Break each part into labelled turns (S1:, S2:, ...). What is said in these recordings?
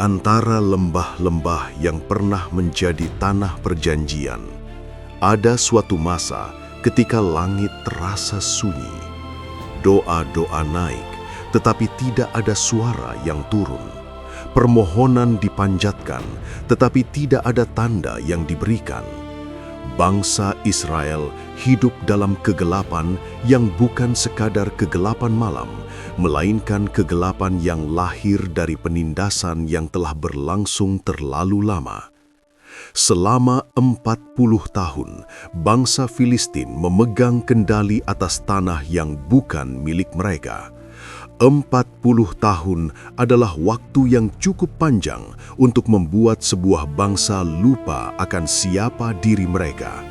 S1: antara lembah-lembah yang pernah menjadi tanah perjanjian, ada suatu masa ketika langit terasa sunyi. Doa-doa naik, tetapi tidak ada suara yang turun. Permohonan dipanjatkan, tetapi tidak ada tanda yang diberikan. Bangsa Israel hidup dalam kegelapan yang bukan sekadar kegelapan malam, melainkan kegelapan yang lahir dari penindasan yang telah berlangsung terlalu lama. Selama 40 tahun, bangsa Filistin memegang kendali atas tanah yang bukan milik mereka. 40 tahun adalah waktu yang cukup panjang untuk membuat sebuah bangsa lupa akan siapa diri mereka.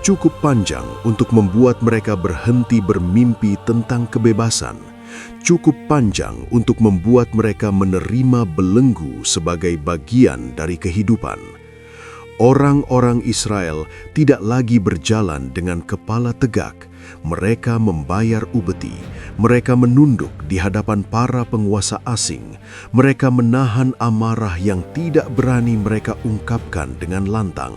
S1: Cukup panjang untuk membuat mereka berhenti bermimpi tentang kebebasan. Cukup panjang untuk membuat mereka menerima belenggu sebagai bagian dari kehidupan. Orang-orang Israel tidak lagi berjalan dengan kepala tegak. Mereka membayar upeti, mereka menunduk di hadapan para penguasa asing, mereka menahan amarah yang tidak berani mereka ungkapkan dengan lantang,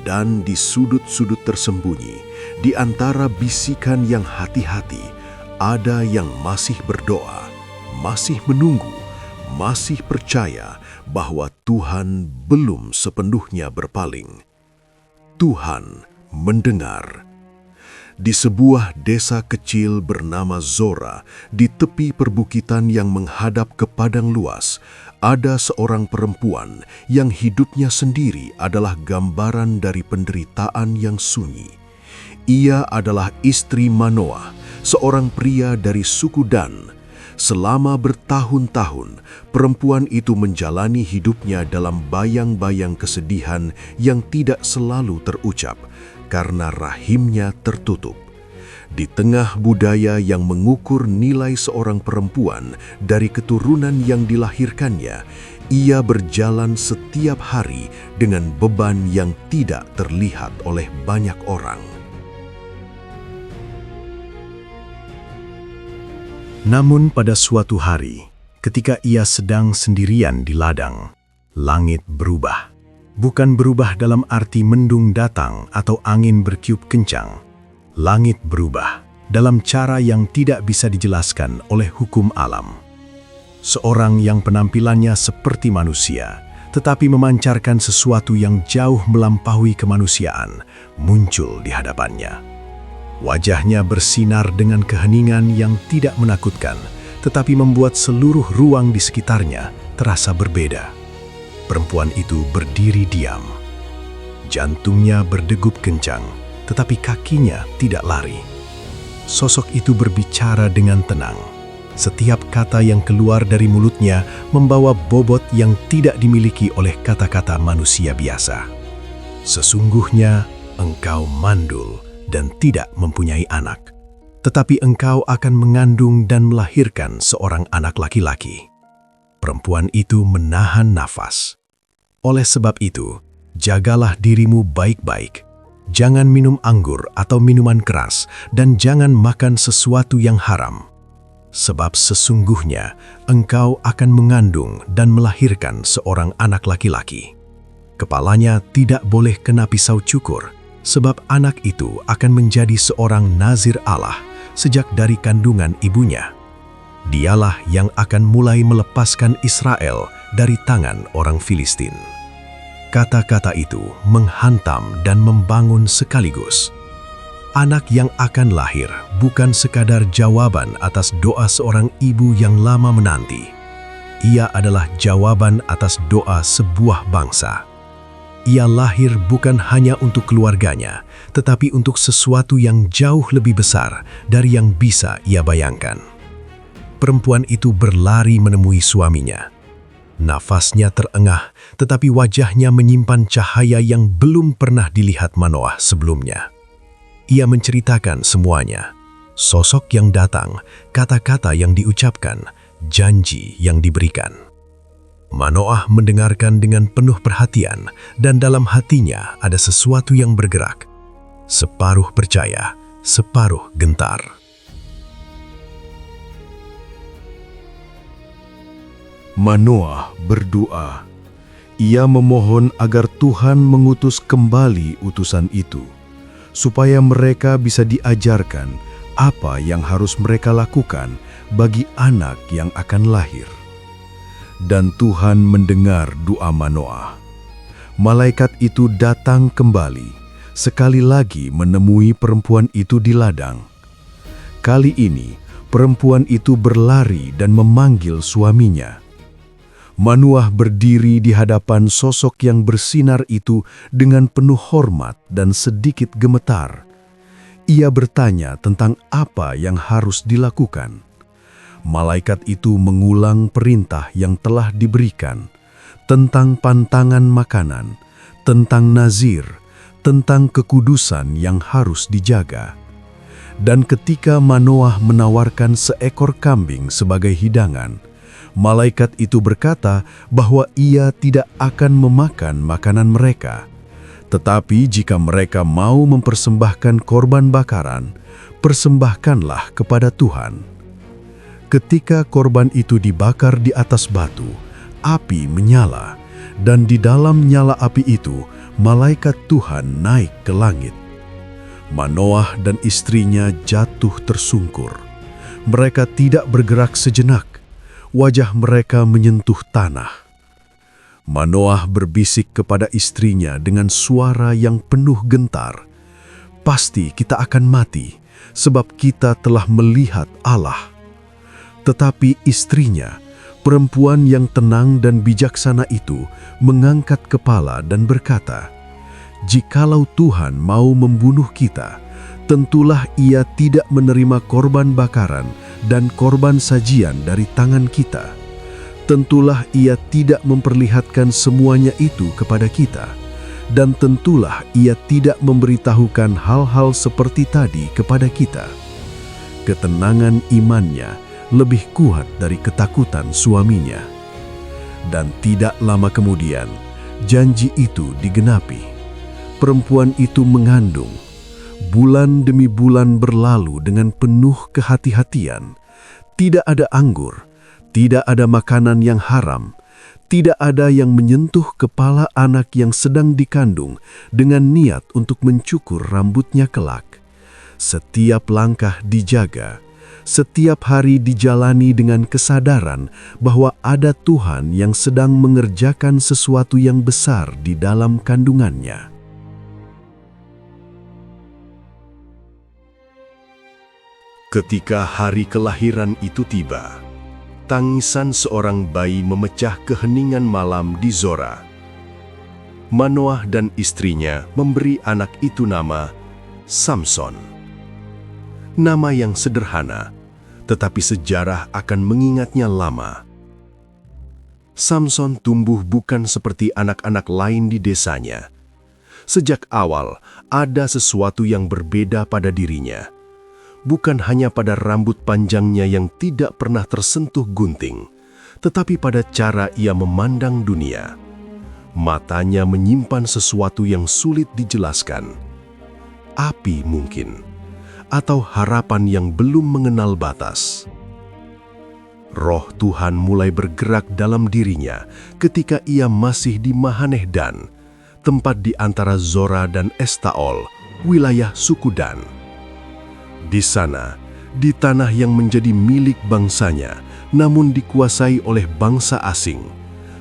S1: dan di sudut-sudut tersembunyi, di antara bisikan yang hati-hati, ada yang masih berdoa, masih menunggu, masih percaya bahwa Tuhan belum sepenuhnya berpaling. Tuhan mendengar. Di sebuah desa kecil bernama Zora, di tepi perbukitan yang menghadap ke padang luas, ada seorang perempuan yang hidupnya sendiri adalah gambaran dari penderitaan yang sunyi. Ia adalah istri Manoah, seorang pria dari suku Dan. Selama bertahun-tahun, perempuan itu menjalani hidupnya dalam bayang-bayang kesedihan yang tidak selalu terucap, karena rahimnya tertutup. Di tengah budaya yang mengukur nilai seorang perempuan dari keturunan yang dilahirkannya, ia berjalan setiap hari dengan beban yang tidak terlihat oleh banyak orang. Namun pada suatu hari, ketika ia sedang sendirian di ladang, langit berubah. Bukan berubah dalam arti mendung datang atau angin bertiup kencang. Langit berubah dalam cara yang tidak bisa dijelaskan oleh hukum alam. Seorang yang penampilannya seperti manusia, tetapi memancarkan sesuatu yang jauh melampaui kemanusiaan, muncul di hadapannya. Wajahnya bersinar dengan keheningan yang tidak menakutkan, tetapi membuat seluruh ruang di sekitarnya terasa berbeda. Perempuan itu berdiri diam. Jantungnya berdegup kencang, tetapi kakinya tidak lari. Sosok itu berbicara dengan tenang. Setiap kata yang keluar dari mulutnya membawa bobot yang tidak dimiliki oleh kata-kata manusia biasa. Sesungguhnya engkau mandul dan tidak mempunyai anak, tetapi engkau akan mengandung dan melahirkan seorang anak laki-laki. Perempuan itu menahan nafas. Oleh sebab itu, jagalah dirimu baik-baik. Jangan minum anggur atau minuman keras, dan jangan makan sesuatu yang haram. Sebab sesungguhnya engkau akan mengandung dan melahirkan seorang anak laki-laki. Kepalanya tidak boleh kena pisau cukur, sebab anak itu akan menjadi seorang nazir Allah sejak dari kandungan ibunya. Dialah yang akan mulai melepaskan Israel dari tangan orang Filistin. Kata-kata itu menghantam dan membangun sekaligus. Anak yang akan lahir bukan sekadar jawaban atas doa seorang ibu yang lama menanti. Ia adalah jawaban atas doa sebuah bangsa. Ia lahir bukan hanya untuk keluarganya, tetapi untuk sesuatu yang jauh lebih besar dari yang bisa ia bayangkan. Perempuan itu berlari menemui suaminya. Nafasnya terengah, tetapi wajahnya menyimpan cahaya yang belum pernah dilihat Manoah sebelumnya. Ia menceritakan semuanya. Sosok yang datang, kata-kata yang diucapkan, janji yang diberikan. Manoah mendengarkan dengan penuh perhatian, dan dalam hatinya ada sesuatu yang bergerak. Separuh percaya, separuh gentar.
S2: Manoah berdoa. Ia memohon agar Tuhan mengutus kembali utusan itu, supaya mereka bisa diajarkan apa yang harus mereka lakukan bagi anak yang akan lahir. Dan Tuhan mendengar doa Manoah. Malaikat itu datang kembali, sekali lagi menemui perempuan itu di ladang. Kali ini, perempuan itu berlari dan memanggil suaminya. Manoah berdiri di hadapan sosok yang bersinar itu dengan penuh hormat dan sedikit gemetar. Ia bertanya tentang apa yang harus dilakukan. Malaikat itu mengulang perintah yang telah diberikan tentang pantangan makanan, tentang nazir, tentang kekudusan yang harus dijaga. Dan ketika Manoah menawarkan seekor kambing sebagai hidangan, malaikat itu berkata bahwa ia tidak akan memakan makanan mereka. Tetapi jika mereka mau mempersembahkan korban bakaran, persembahkanlah kepada Tuhan. Ketika korban itu dibakar di atas batu, api menyala, dan di dalam nyala api itu, malaikat Tuhan naik ke langit. Manoah dan istrinya jatuh tersungkur. Mereka tidak bergerak sejenak. Wajah mereka menyentuh tanah. Manoah berbisik kepada istrinya dengan suara yang penuh gentar, "Pasti kita akan mati, sebab kita telah melihat Allah." Tetapi istrinya, perempuan yang tenang dan bijaksana itu, mengangkat kepala dan berkata, "Jikalau Tuhan mau membunuh kita, tentulah Ia tidak menerima korban bakaran dan korban sajian dari tangan kita. Tentulah Ia tidak memperlihatkan semuanya itu kepada kita, dan tentulah Ia tidak memberitahukan hal-hal seperti tadi kepada kita." Ketenangan imannya lebih kuat dari ketakutan suaminya. Dan tidak lama kemudian, janji itu digenapi. Perempuan itu mengandung. Bulan demi bulan berlalu dengan penuh kehati-hatian. Tidak ada anggur, tidak ada makanan yang haram, tidak ada yang menyentuh kepala anak yang sedang dikandung dengan niat untuk mencukur rambutnya kelak. Setiap langkah dijaga, setiap hari dijalani dengan kesadaran bahwa ada Tuhan yang sedang mengerjakan sesuatu yang besar di dalam kandungannya.
S1: Ketika hari kelahiran itu tiba, tangisan seorang bayi memecah keheningan malam di Zora. Manoah dan istrinya memberi anak itu nama Samson. Nama yang sederhana, tetapi sejarah akan mengingatnya lama. Samson tumbuh bukan seperti anak-anak lain di desanya. Sejak awal, ada sesuatu yang berbeda pada dirinya. Bukan hanya pada rambut panjangnya yang tidak pernah tersentuh gunting, tetapi pada cara ia memandang dunia. Matanya menyimpan sesuatu yang sulit dijelaskan. Api mungkin, atau harapan yang belum mengenal batas. Roh Tuhan mulai bergerak dalam dirinya ketika ia masih di Mahanehdan, tempat di antara Zora dan Estaol, wilayah suku Dan. Di sana, di tanah yang menjadi milik bangsanya, namun dikuasai oleh bangsa asing,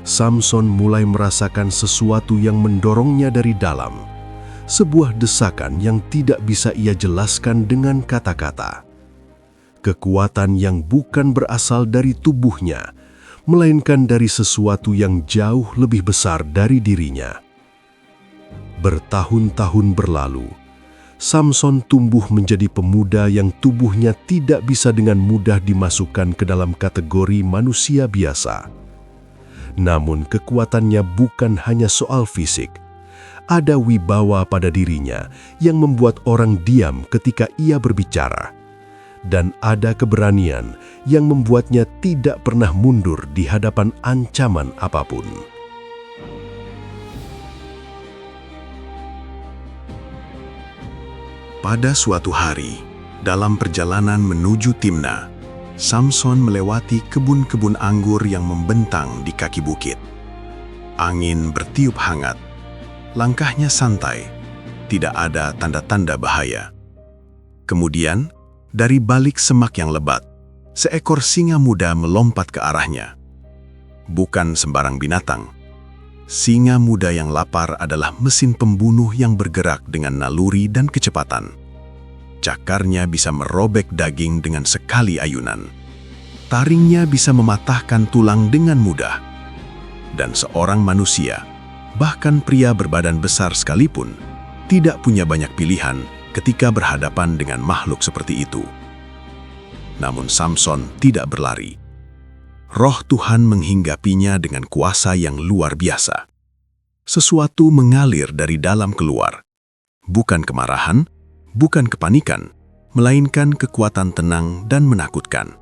S1: Samson mulai merasakan sesuatu yang mendorongnya dari dalam. Sebuah desakan yang tidak bisa ia jelaskan dengan kata-kata. Kekuatan yang bukan berasal dari tubuhnya, melainkan dari sesuatu yang jauh lebih besar dari dirinya. Bertahun-tahun berlalu, Samson tumbuh menjadi pemuda yang tubuhnya tidak bisa dengan mudah dimasukkan ke dalam kategori manusia biasa. Namun kekuatannya bukan hanya soal fisik. Ada wibawa pada dirinya yang membuat orang diam ketika ia berbicara. Dan ada keberanian yang membuatnya tidak pernah mundur di hadapan ancaman apapun. Pada suatu hari, dalam perjalanan menuju Timna, Samson melewati kebun-kebun anggur yang membentang di kaki bukit. Angin bertiup hangat. Langkahnya santai, tidak ada tanda-tanda bahaya. Kemudian, dari balik semak yang lebat, seekor singa muda melompat ke arahnya. Bukan sembarang binatang. Singa muda yang lapar adalah mesin pembunuh yang bergerak dengan naluri dan kecepatan. Cakarnya bisa merobek daging dengan sekali ayunan. Taringnya bisa mematahkan tulang dengan mudah. Dan seorang manusia, bahkan pria berbadan besar sekalipun, tidak punya banyak pilihan ketika berhadapan dengan makhluk seperti itu. Namun Samson tidak berlari. Roh Tuhan menghinggapinya dengan kuasa yang luar biasa. Sesuatu mengalir dari dalam keluar. Bukan kemarahan, bukan kepanikan, melainkan kekuatan tenang dan menakutkan.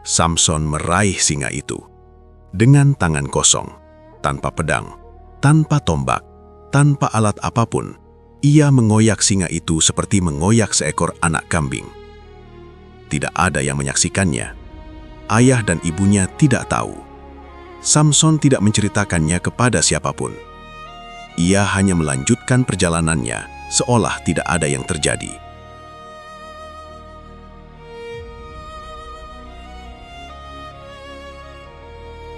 S1: Samson meraih singa itu. Dengan tangan kosong, tanpa pedang, tanpa tombak, tanpa alat apapun, ia mengoyak singa itu seperti mengoyak seekor anak kambing. Tidak ada yang menyaksikannya. Ayah dan ibunya tidak tahu. Samson tidak menceritakannya kepada siapapun. Ia hanya melanjutkan perjalanannya seolah tidak ada yang terjadi.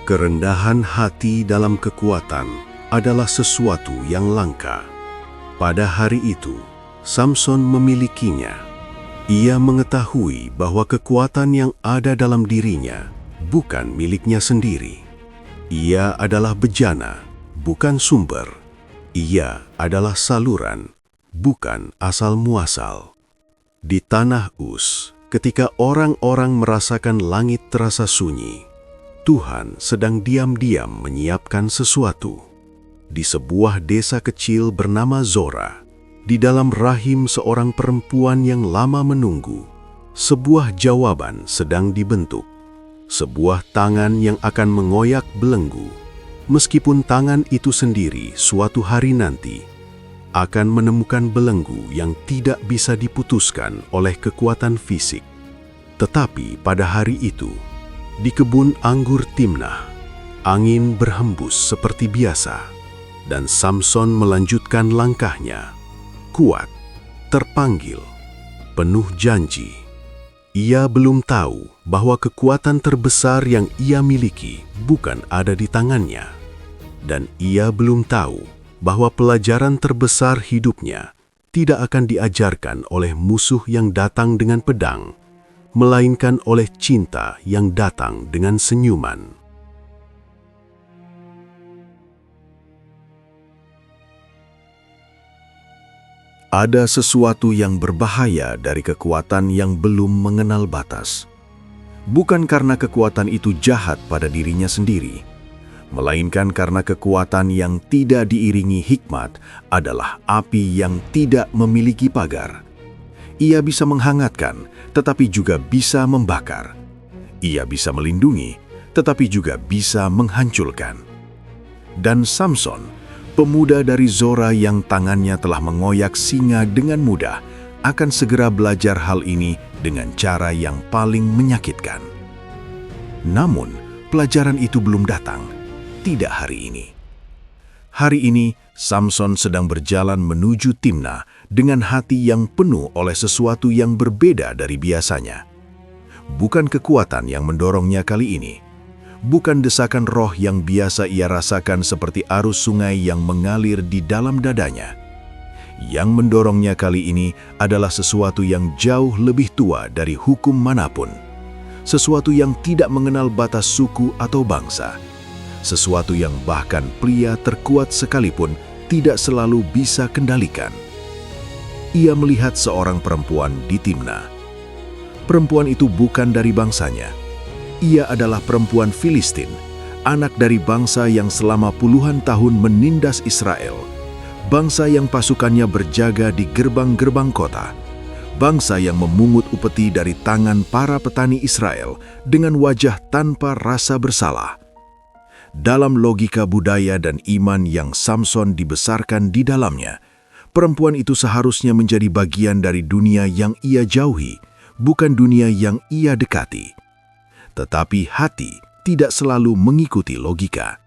S2: Kerendahan hati dalam kekuatan adalah sesuatu yang langka. Pada hari itu, Samson memilikinya. Ia mengetahui bahwa kekuatan yang ada dalam dirinya bukan miliknya sendiri. Ia adalah bejana, bukan sumber. Ia adalah saluran, bukan asal-muasal. Di tanah Uz, ketika orang-orang merasakan langit terasa sunyi, Tuhan sedang diam-diam menyiapkan sesuatu. Di sebuah desa kecil bernama Zora, di dalam rahim seorang perempuan yang lama menunggu, sebuah jawaban sedang dibentuk. Sebuah tangan yang akan mengoyak belenggu, meskipun tangan itu sendiri suatu hari nanti akan menemukan belenggu yang tidak bisa diputuskan oleh kekuatan fisik. Tetapi pada hari itu, di kebun anggur Timnah, angin berhembus seperti biasa, dan Samson melanjutkan langkahnya, kuat, terpanggil, penuh janji. Ia belum tahu bahwa kekuatan terbesar yang ia miliki bukan ada di tangannya. Dan ia belum tahu bahwa pelajaran terbesar hidupnya tidak akan diajarkan oleh musuh yang datang dengan pedang, melainkan oleh cinta yang datang dengan senyuman. Ada sesuatu yang berbahaya dari kekuatan yang belum mengenal batas. Bukan karena kekuatan itu jahat pada dirinya sendiri, melainkan karena kekuatan yang tidak diiringi hikmat adalah api yang tidak memiliki pagar. Ia bisa menghangatkan, tetapi juga bisa membakar. Ia bisa melindungi, tetapi juga bisa menghancurkan. Dan Samson, pemuda dari Zora yang tangannya telah mengoyak singa dengan mudah, akan segera belajar hal ini dengan cara yang paling menyakitkan. Namun, pelajaran itu belum datang, tidak hari ini. Hari ini, Samson sedang berjalan menuju Timnah dengan hati yang penuh oleh sesuatu yang berbeda dari biasanya. Bukan kekuatan yang mendorongnya kali ini, bukan desakan roh yang biasa ia rasakan seperti arus sungai yang mengalir di dalam dadanya. Yang mendorongnya kali ini adalah sesuatu yang jauh lebih tua dari hukum manapun. Sesuatu yang tidak mengenal batas suku atau bangsa. Sesuatu yang bahkan pria terkuat sekalipun tidak selalu bisa kendalikan. Ia melihat seorang perempuan di Timnah. Perempuan itu bukan dari bangsanya. Ia adalah perempuan Filistin, anak dari bangsa yang selama puluhan tahun menindas Israel, bangsa yang pasukannya berjaga di gerbang-gerbang kota, bangsa yang memungut upeti dari tangan para petani Israel dengan wajah tanpa rasa bersalah. Dalam logika budaya dan iman yang Samson dibesarkan di dalamnya, perempuan itu seharusnya menjadi bagian dari dunia yang ia jauhi, bukan dunia yang ia dekati. tetapi hati tidak selalu mengikuti logika.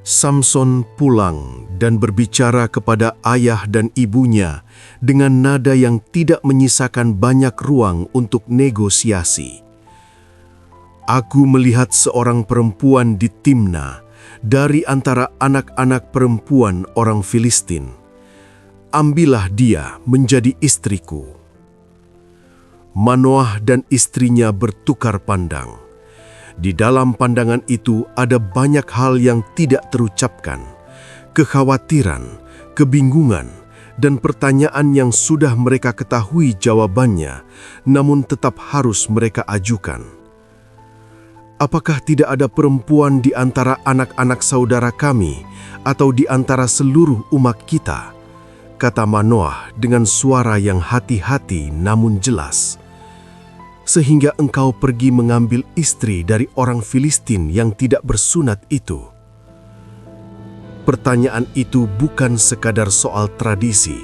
S2: Samson pulang dan berbicara kepada ayah dan ibunya dengan nada yang tidak menyisakan banyak ruang untuk negosiasi. Aku melihat seorang perempuan di Timna dari antara anak-anak perempuan orang Filistin. Ambillah dia menjadi istriku. Manoah dan istrinya bertukar pandang. Di dalam pandangan itu ada banyak hal yang tidak terucapkan, kekhawatiran, kebingungan, dan pertanyaan yang sudah mereka ketahui jawabannya, namun tetap harus mereka ajukan. Apakah tidak ada perempuan di antara anak-anak saudara kami atau di antara seluruh umat kita? Kata Manoah dengan suara yang hati-hati namun jelas. Sehingga engkau pergi mengambil istri dari orang Filistin yang tidak bersunat itu. Pertanyaan itu bukan sekadar soal tradisi.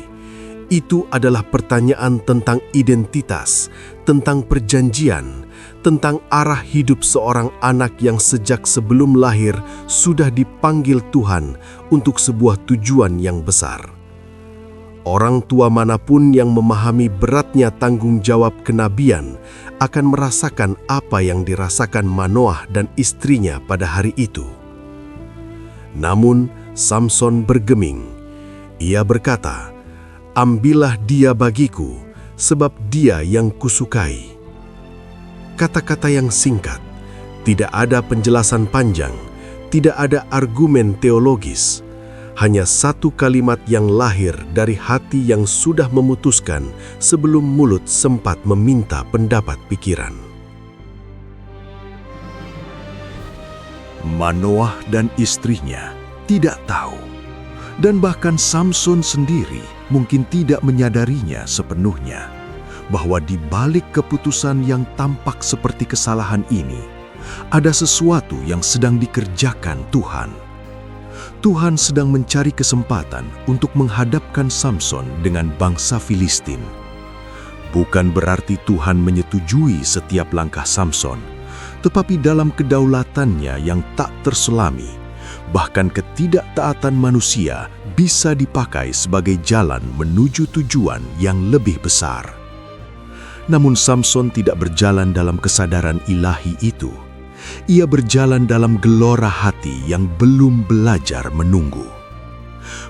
S2: Itu adalah pertanyaan tentang identitas, tentang perjanjian, tentang arah hidup seorang anak yang sejak sebelum lahir sudah dipanggil Tuhan untuk sebuah tujuan yang besar. Orang tua manapun yang memahami beratnya tanggung jawab kenabian akan merasakan apa yang dirasakan Manoah dan istrinya pada hari itu. Namun, Samson bergeming. Ia berkata, "Ambillah dia bagiku, sebab dia yang kusukai." Kata-kata yang singkat, tidak ada penjelasan panjang, tidak ada argumen teologis. Hanya satu kalimat yang lahir dari hati yang sudah memutuskan sebelum mulut sempat meminta pendapat pikiran.
S1: Manoah dan istrinya tidak tahu, dan bahkan Samson sendiri mungkin tidak menyadarinya sepenuhnya, bahwa di balik keputusan yang tampak seperti kesalahan ini, ada sesuatu yang sedang dikerjakan Tuhan. Tuhan sedang mencari kesempatan untuk menghadapkan Samson dengan bangsa Filistin. Bukan berarti Tuhan menyetujui setiap langkah Samson, tetapi dalam kedaulatannya yang tak terselami, bahkan ketidaktaatan manusia bisa dipakai sebagai jalan menuju tujuan yang lebih besar. Namun Samson tidak berjalan dalam kesadaran ilahi itu. Ia berjalan dalam gelora hati yang belum belajar menunggu.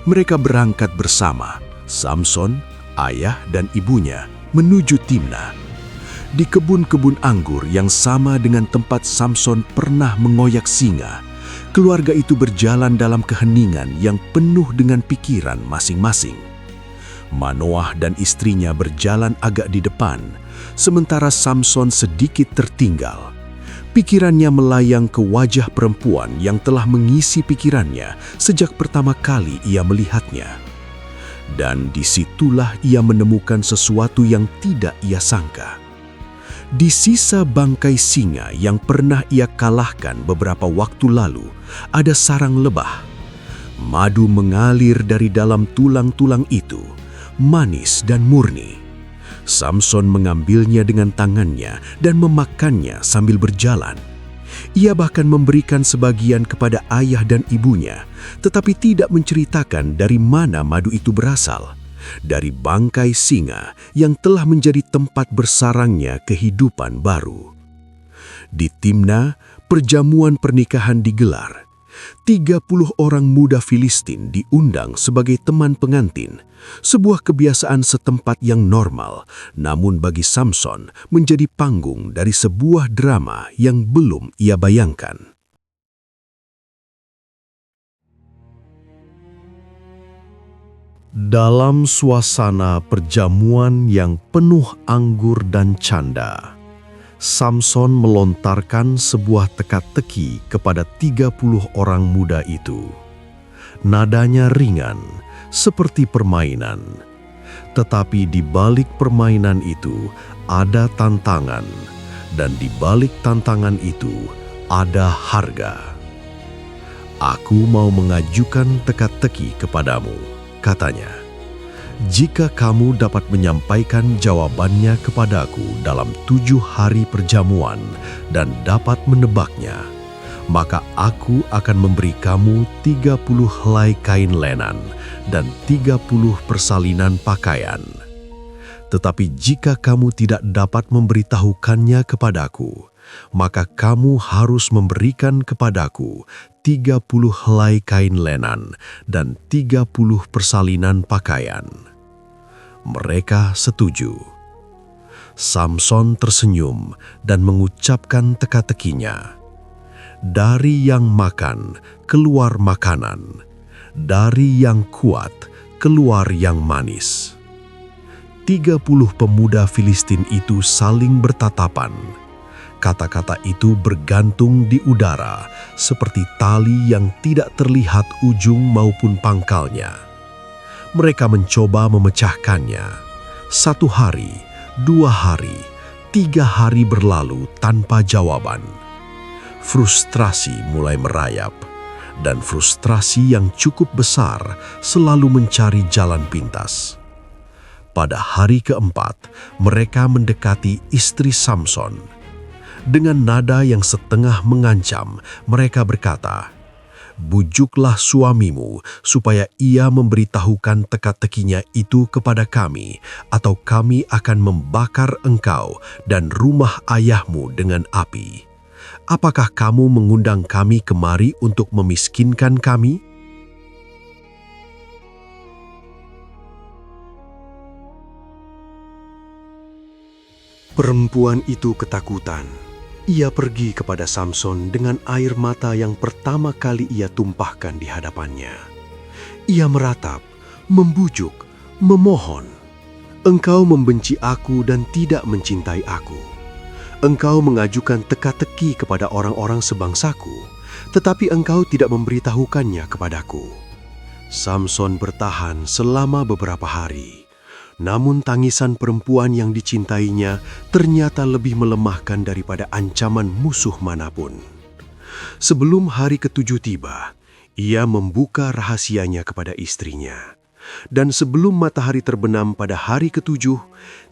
S1: Mereka berangkat bersama, Samson, ayah dan ibunya, menuju Timna. Di kebun-kebun anggur yang sama dengan tempat Samson pernah mengoyak singa, keluarga itu berjalan dalam keheningan yang penuh dengan pikiran masing-masing. Manoah dan istrinya berjalan agak di depan, sementara Samson sedikit tertinggal. Pikirannya melayang ke wajah perempuan yang telah mengisi pikirannya sejak pertama kali ia melihatnya. Dan disitulah ia menemukan sesuatu yang tidak ia sangka. Di sisa bangkai singa yang pernah ia kalahkan beberapa waktu lalu, ada sarang lebah. Madu mengalir dari dalam tulang-tulang itu, manis dan murni. Samson mengambilnya dengan tangannya dan memakannya sambil berjalan. Ia bahkan memberikan sebagian kepada ayah dan ibunya, tetapi tidak menceritakan dari mana madu itu berasal. Dari bangkai singa yang telah menjadi tempat bersarangnya kehidupan baru. Di Timna, perjamuan pernikahan digelar. 30 orang muda Filistin diundang sebagai teman pengantin, sebuah kebiasaan setempat yang normal, namun bagi Samson menjadi panggung dari sebuah drama yang belum ia bayangkan. Dalam suasana perjamuan yang penuh anggur dan canda, Samson melontarkan sebuah teka-teki kepada 30 orang muda itu. Nadanya ringan, seperti permainan. Tetapi di balik permainan itu ada tantangan, dan di balik tantangan itu ada harga. "Aku mau mengajukan teka-teki kepadamu," katanya.
S2: Jika kamu dapat menyampaikan jawabannya kepadaku dalam 7 hari perjamuan dan dapat menebaknya, maka aku akan memberi kamu 30 helai kain lenan dan 30 persalinan pakaian. Tetapi jika kamu tidak dapat memberitahukannya kepadaku, maka kamu harus memberikan kepadaku 30 helai kain lenan dan 30 persalinan pakaian. Mereka setuju. Samson tersenyum dan mengucapkan teka-tekinya, "Dari yang makan keluar makanan, dari yang kuat keluar yang manis." 30 pemuda Filistin itu saling bertatapan. Kata-kata itu bergantung di udara seperti tali yang tidak terlihat ujung maupun pangkalnya. Mereka mencoba memecahkannya. 1 hari, 2 hari, 3 hari berlalu tanpa jawaban. Frustrasi mulai merayap, dan frustrasi yang cukup besar selalu mencari jalan pintas. Pada hari keempat, mereka mendekati istri Samson. Dengan nada yang setengah mengancam, mereka berkata, "Bujuklah suamimu supaya ia memberitahukan teka-tekinya itu kepada kami, atau kami akan membakar engkau dan rumah ayahmu dengan api. Apakah kamu mengundang kami kemari untuk memiskinkan kami?"
S1: Perempuan itu ketakutan. Ia pergi kepada Samson dengan air mata yang pertama kali ia tumpahkan di hadapannya. Ia meratap, membujuk, memohon, "Engkau membenci aku dan tidak mencintai aku. Engkau mengajukan teka-teki kepada orang-orang sebangsaku, tetapi engkau tidak memberitahukannya kepadaku." Samson bertahan selama beberapa hari. Namun tangisan perempuan yang dicintainya ternyata lebih melemahkan daripada ancaman musuh manapun. Sebelum hari ke-7 tiba, ia membuka rahasianya kepada istrinya. Dan sebelum matahari terbenam pada hari ke-7,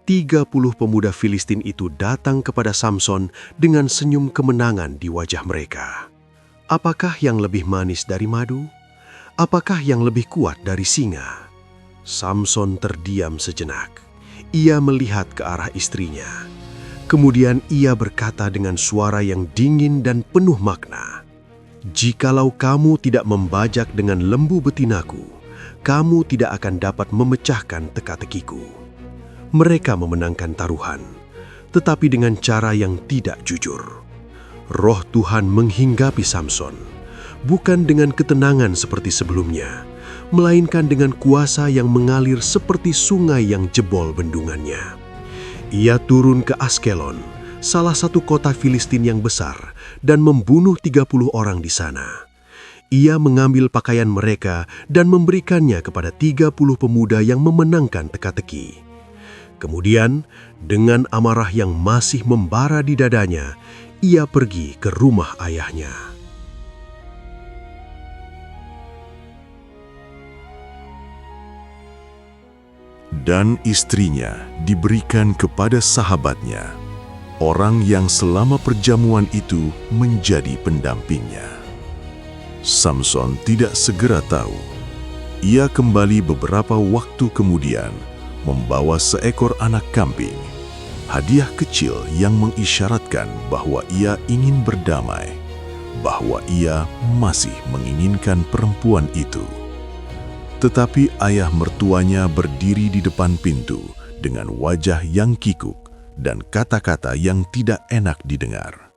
S1: 30 pemuda Filistin itu datang kepada Samson dengan senyum kemenangan di wajah mereka. Apakah yang lebih manis dari madu? Apakah yang lebih kuat dari singa? Samson terdiam sejenak. Ia melihat ke arah istrinya. Kemudian ia berkata dengan suara yang dingin dan penuh makna, "Jikalau kamu tidak membajak dengan lembu betinaku, kamu tidak akan dapat memecahkan teka-tekiku." Mereka memenangkan taruhan, tetapi dengan cara yang tidak jujur. Roh Tuhan menghinggapi Samson, bukan dengan ketenangan seperti sebelumnya, melainkan dengan kuasa yang mengalir seperti sungai yang jebol bendungannya. Ia turun ke Askelon, salah satu kota Filistin yang besar, dan membunuh 30 orang di sana. Ia mengambil pakaian mereka dan memberikannya kepada 30 pemuda yang memenangkan teka-teki. Kemudian, dengan amarah yang masih membara di dadanya, ia pergi ke rumah ayahnya.
S2: Dan istrinya diberikan kepada sahabatnya, orang yang selama perjamuan itu menjadi pendampingnya. Samson tidak segera tahu. Ia kembali beberapa waktu kemudian, membawa seekor anak kambing, hadiah kecil yang mengisyaratkan bahwa ia ingin berdamai, bahwa ia masih menginginkan perempuan itu. Tetapi ayah mertuanya berdiri di depan pintu dengan wajah yang kikuk dan kata-kata yang tidak enak didengar.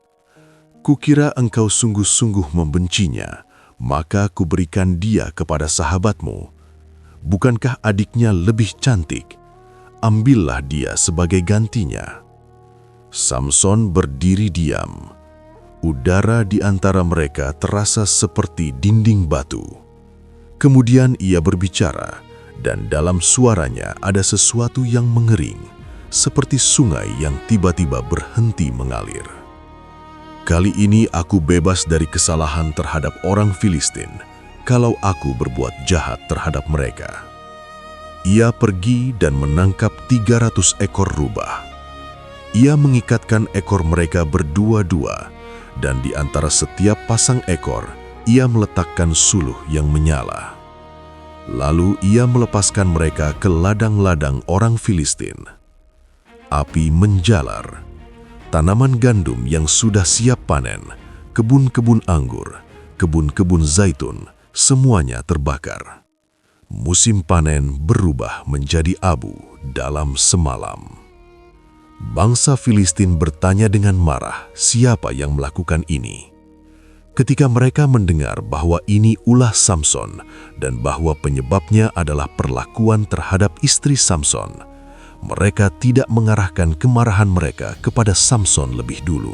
S2: "Kukira engkau sungguh-sungguh membencinya, maka kuberikan dia kepada sahabatmu. Bukankah adiknya lebih cantik? Ambillah dia sebagai gantinya." Samson berdiri diam. Udara di antara mereka terasa seperti dinding batu. Kemudian ia berbicara, dan dalam suaranya ada sesuatu yang mengering, seperti sungai yang tiba-tiba berhenti mengalir. "Kali ini aku bebas dari kesalahan terhadap orang Filistin, kalau aku berbuat jahat terhadap mereka." Ia pergi dan menangkap 300 ekor rubah. Ia mengikatkan ekor mereka berdua-dua, dan di antara setiap pasang ekor, ia meletakkan suluh yang menyala. Lalu ia melepaskan mereka ke ladang-ladang orang Filistin. Api menjalar. Tanaman gandum yang sudah siap panen, kebun-kebun anggur, kebun-kebun zaitun, semuanya terbakar. Musim panen berubah menjadi abu dalam semalam. Bangsa Filistin bertanya dengan marah siapa yang melakukan ini. Ketika mereka mendengar bahwa ini ulah Samson dan bahwa penyebabnya adalah perlakuan terhadap istri Samson, mereka tidak mengarahkan kemarahan mereka kepada Samson lebih dulu.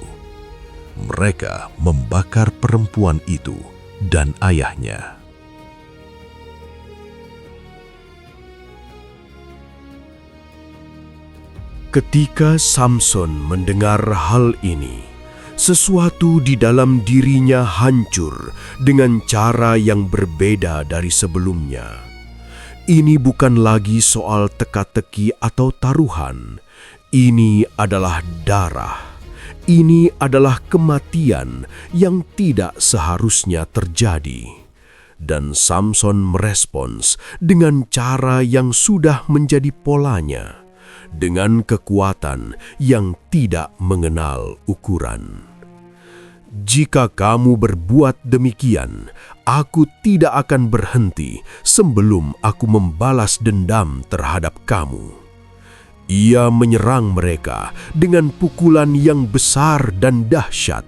S2: Mereka membakar perempuan itu dan ayahnya.
S3: Ketika Samson mendengar hal ini, sesuatu di dalam dirinya hancur dengan cara yang berbeda dari sebelumnya. Ini bukan lagi soal teka-teki atau taruhan. Ini adalah darah. Ini adalah kematian yang tidak seharusnya terjadi. Dan Samson merespons dengan cara yang sudah menjadi polanya, dengan kekuatan yang tidak mengenal ukuran. Jika kamu berbuat demikian, aku tidak akan berhenti sebelum aku membalas dendam terhadap kamu. Ia menyerang mereka dengan pukulan yang besar dan dahsyat.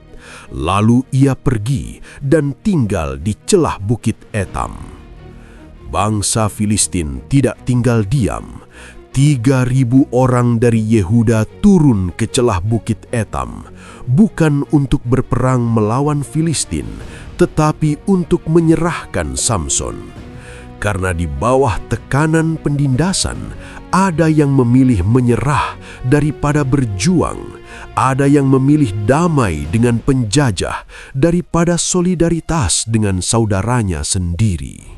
S3: Lalu ia pergi dan tinggal di celah bukit Etam. Bangsa Filistin tidak tinggal diam. 3.000 orang dari Yehuda turun ke celah bukit Etam, bukan untuk berperang melawan Filistin, tetapi untuk menyerahkan Samson. Karena di bawah tekanan penindasan, ada yang memilih menyerah daripada berjuang, ada yang memilih damai dengan penjajah daripada solidaritas dengan saudaranya sendiri.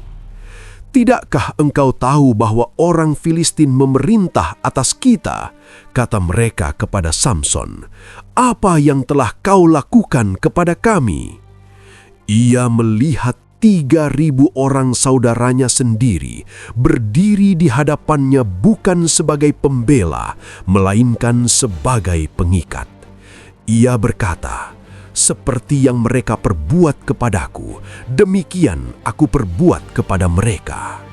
S3: Tidakkah engkau tahu bahwa orang Filistin memerintah atas kita? Kata mereka kepada Samson, apa yang telah kau lakukan kepada kami? Ia melihat 3.000 orang saudaranya sendiri berdiri di hadapannya bukan sebagai pembela, melainkan sebagai pengikat. Ia berkata, seperti yang mereka perbuat kepadaku, demikian aku perbuat kepada mereka.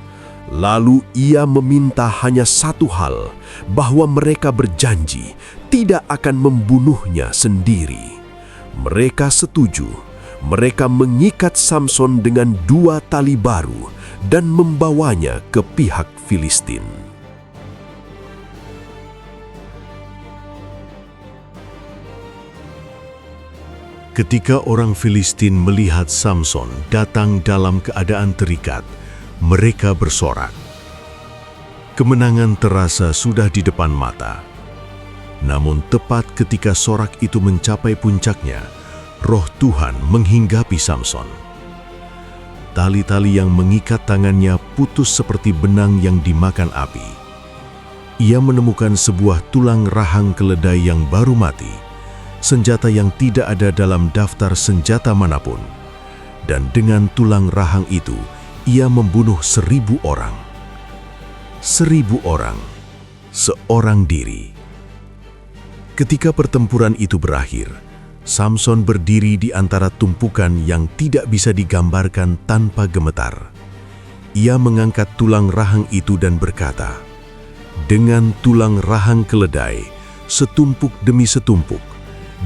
S3: Lalu ia meminta hanya satu hal, bahwa mereka berjanji tidak akan membunuhnya sendiri. Mereka setuju. Mereka mengikat Samson dengan 2 tali baru dan membawanya ke pihak Filistin.
S1: Ketika orang Filistin melihat Samson datang dalam keadaan terikat, mereka bersorak. Kemenangan terasa sudah di depan mata. Namun tepat ketika sorak itu mencapai puncaknya, Roh Tuhan menghinggapi Samson. Tali-tali yang mengikat tangannya putus seperti benang yang dimakan api. Ia menemukan sebuah tulang rahang keledai yang baru mati, senjata yang tidak ada dalam daftar senjata manapun. Dan dengan tulang rahang itu, ia membunuh 1.000 orang. 1.000 orang, seorang diri. Ketika pertempuran itu berakhir, Samson berdiri di antara tumpukan yang tidak bisa digambarkan tanpa gemetar. Ia mengangkat tulang rahang itu dan berkata, "Dengan tulang rahang keledai, setumpuk demi setumpuk,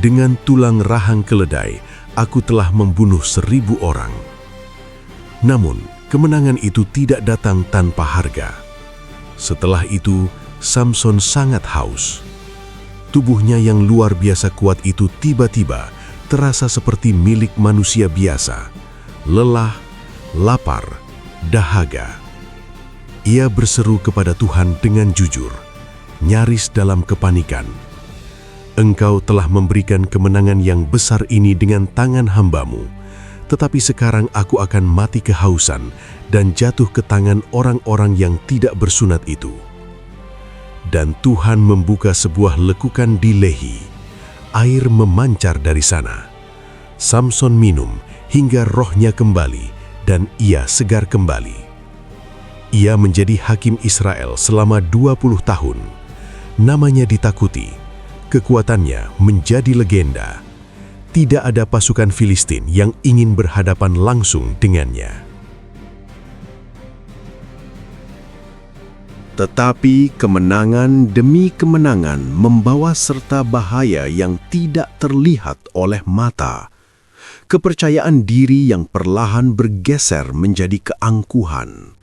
S1: dengan tulang rahang keledai, aku telah membunuh 1.000 orang." Namun, kemenangan itu tidak datang tanpa harga. Setelah itu, Samson sangat haus. Tubuhnya yang luar biasa kuat itu tiba-tiba terasa seperti milik manusia biasa. Lelah, lapar, dahaga. Ia berseru kepada Tuhan dengan jujur, nyaris dalam kepanikan. "Engkau telah memberikan kemenangan yang besar ini dengan tangan hamba-Mu,
S3: tetapi sekarang aku akan mati kehausan dan jatuh ke tangan orang-orang yang tidak bersunat itu." Dan Tuhan membuka sebuah lekukan di Lehi. Air memancar dari sana. Samson minum hingga rohnya kembali dan ia segar kembali. Ia menjadi hakim Israel selama 20 tahun. Namanya ditakuti. Kekuatannya menjadi legenda. Tidak ada pasukan Filistin yang ingin berhadapan langsung dengannya. Tetapi kemenangan demi kemenangan membawa serta bahaya yang tidak terlihat oleh mata. Kepercayaan diri yang perlahan bergeser menjadi keangkuhan.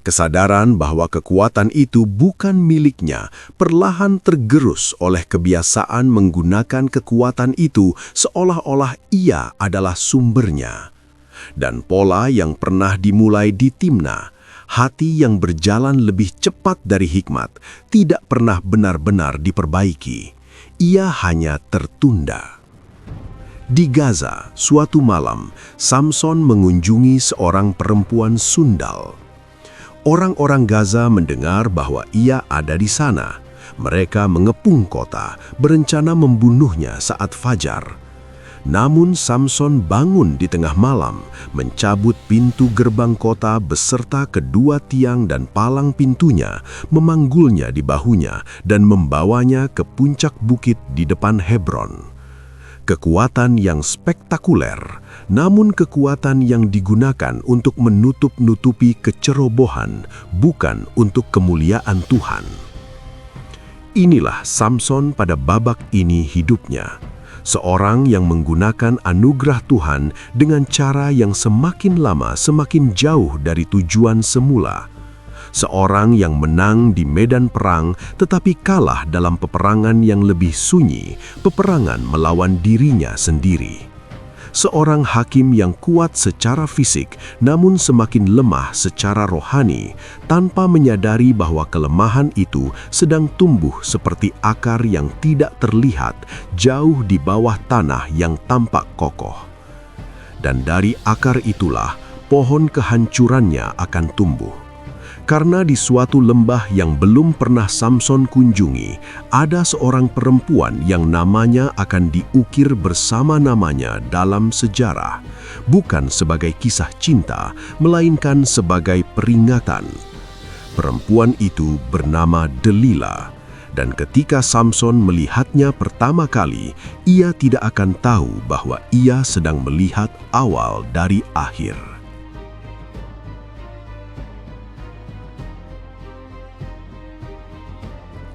S3: Kesadaran bahwa kekuatan itu bukan miliknya perlahan tergerus oleh kebiasaan menggunakan kekuatan itu seolah-olah ia adalah sumbernya. Dan pola yang pernah dimulai di Timna, hati yang berjalan lebih cepat dari hikmat, tidak pernah benar-benar diperbaiki. Ia hanya tertunda. Di Gaza, suatu malam, Samson mengunjungi seorang perempuan sundal. Orang-orang Gaza mendengar bahwa ia ada di sana. Mereka mengepung kota, berencana membunuhnya saat fajar. Namun Samson bangun di tengah malam, mencabut pintu gerbang kota beserta kedua tiang dan palang pintunya, memanggulnya di bahunya, dan membawanya ke puncak bukit di depan Hebron. Kekuatan yang spektakuler, namun kekuatan yang digunakan untuk menutup-nutupi kecerobohan, bukan untuk kemuliaan Tuhan. Inilah Samson pada babak ini hidupnya. Seorang yang menggunakan anugerah Tuhan dengan cara yang semakin lama semakin jauh dari tujuan semula. Seorang yang menang di medan perang tetapi kalah dalam peperangan yang lebih sunyi, peperangan melawan dirinya sendiri. Seorang hakim yang kuat secara fisik namun semakin lemah secara rohani, tanpa menyadari bahwa kelemahan itu sedang tumbuh seperti akar yang tidak terlihat jauh di bawah tanah yang tampak kokoh. Dan dari akar itulah pohon kehancurannya akan tumbuh. Karena di suatu lembah yang belum pernah Samson kunjungi, ada seorang perempuan yang namanya akan diukir bersama namanya dalam sejarah, bukan sebagai kisah cinta, melainkan sebagai peringatan. Perempuan itu bernama Delila, dan ketika Samson melihatnya pertama kali, ia tidak akan tahu bahwa ia sedang melihat awal dari akhir.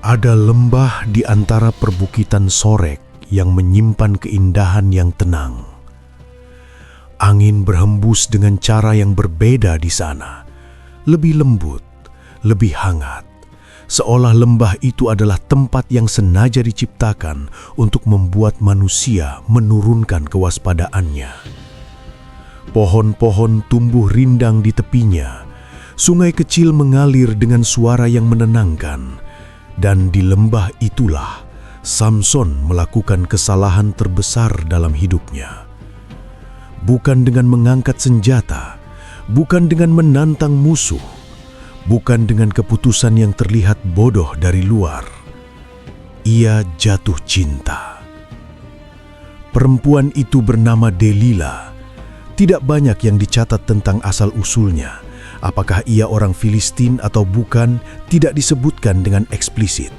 S2: Ada lembah di antara perbukitan Sorek yang menyimpan keindahan yang tenang. Angin berhembus dengan cara yang berbeda di sana, lebih lembut, lebih hangat, seolah lembah itu adalah tempat yang sengaja diciptakan untuk membuat manusia menurunkan kewaspadaannya. Pohon-pohon tumbuh rindang di tepinya, sungai kecil mengalir dengan suara yang menenangkan. Dan di lembah itulah Samson melakukan kesalahan terbesar dalam hidupnya. Bukan dengan mengangkat senjata, bukan dengan menantang musuh, bukan dengan keputusan yang terlihat bodoh dari luar. Ia jatuh cinta. Perempuan itu bernama Delila. Tidak banyak yang dicatat tentang asal-usulnya. Apakah ia orang Filistin atau bukan, tidak disebutkan dengan eksplisit.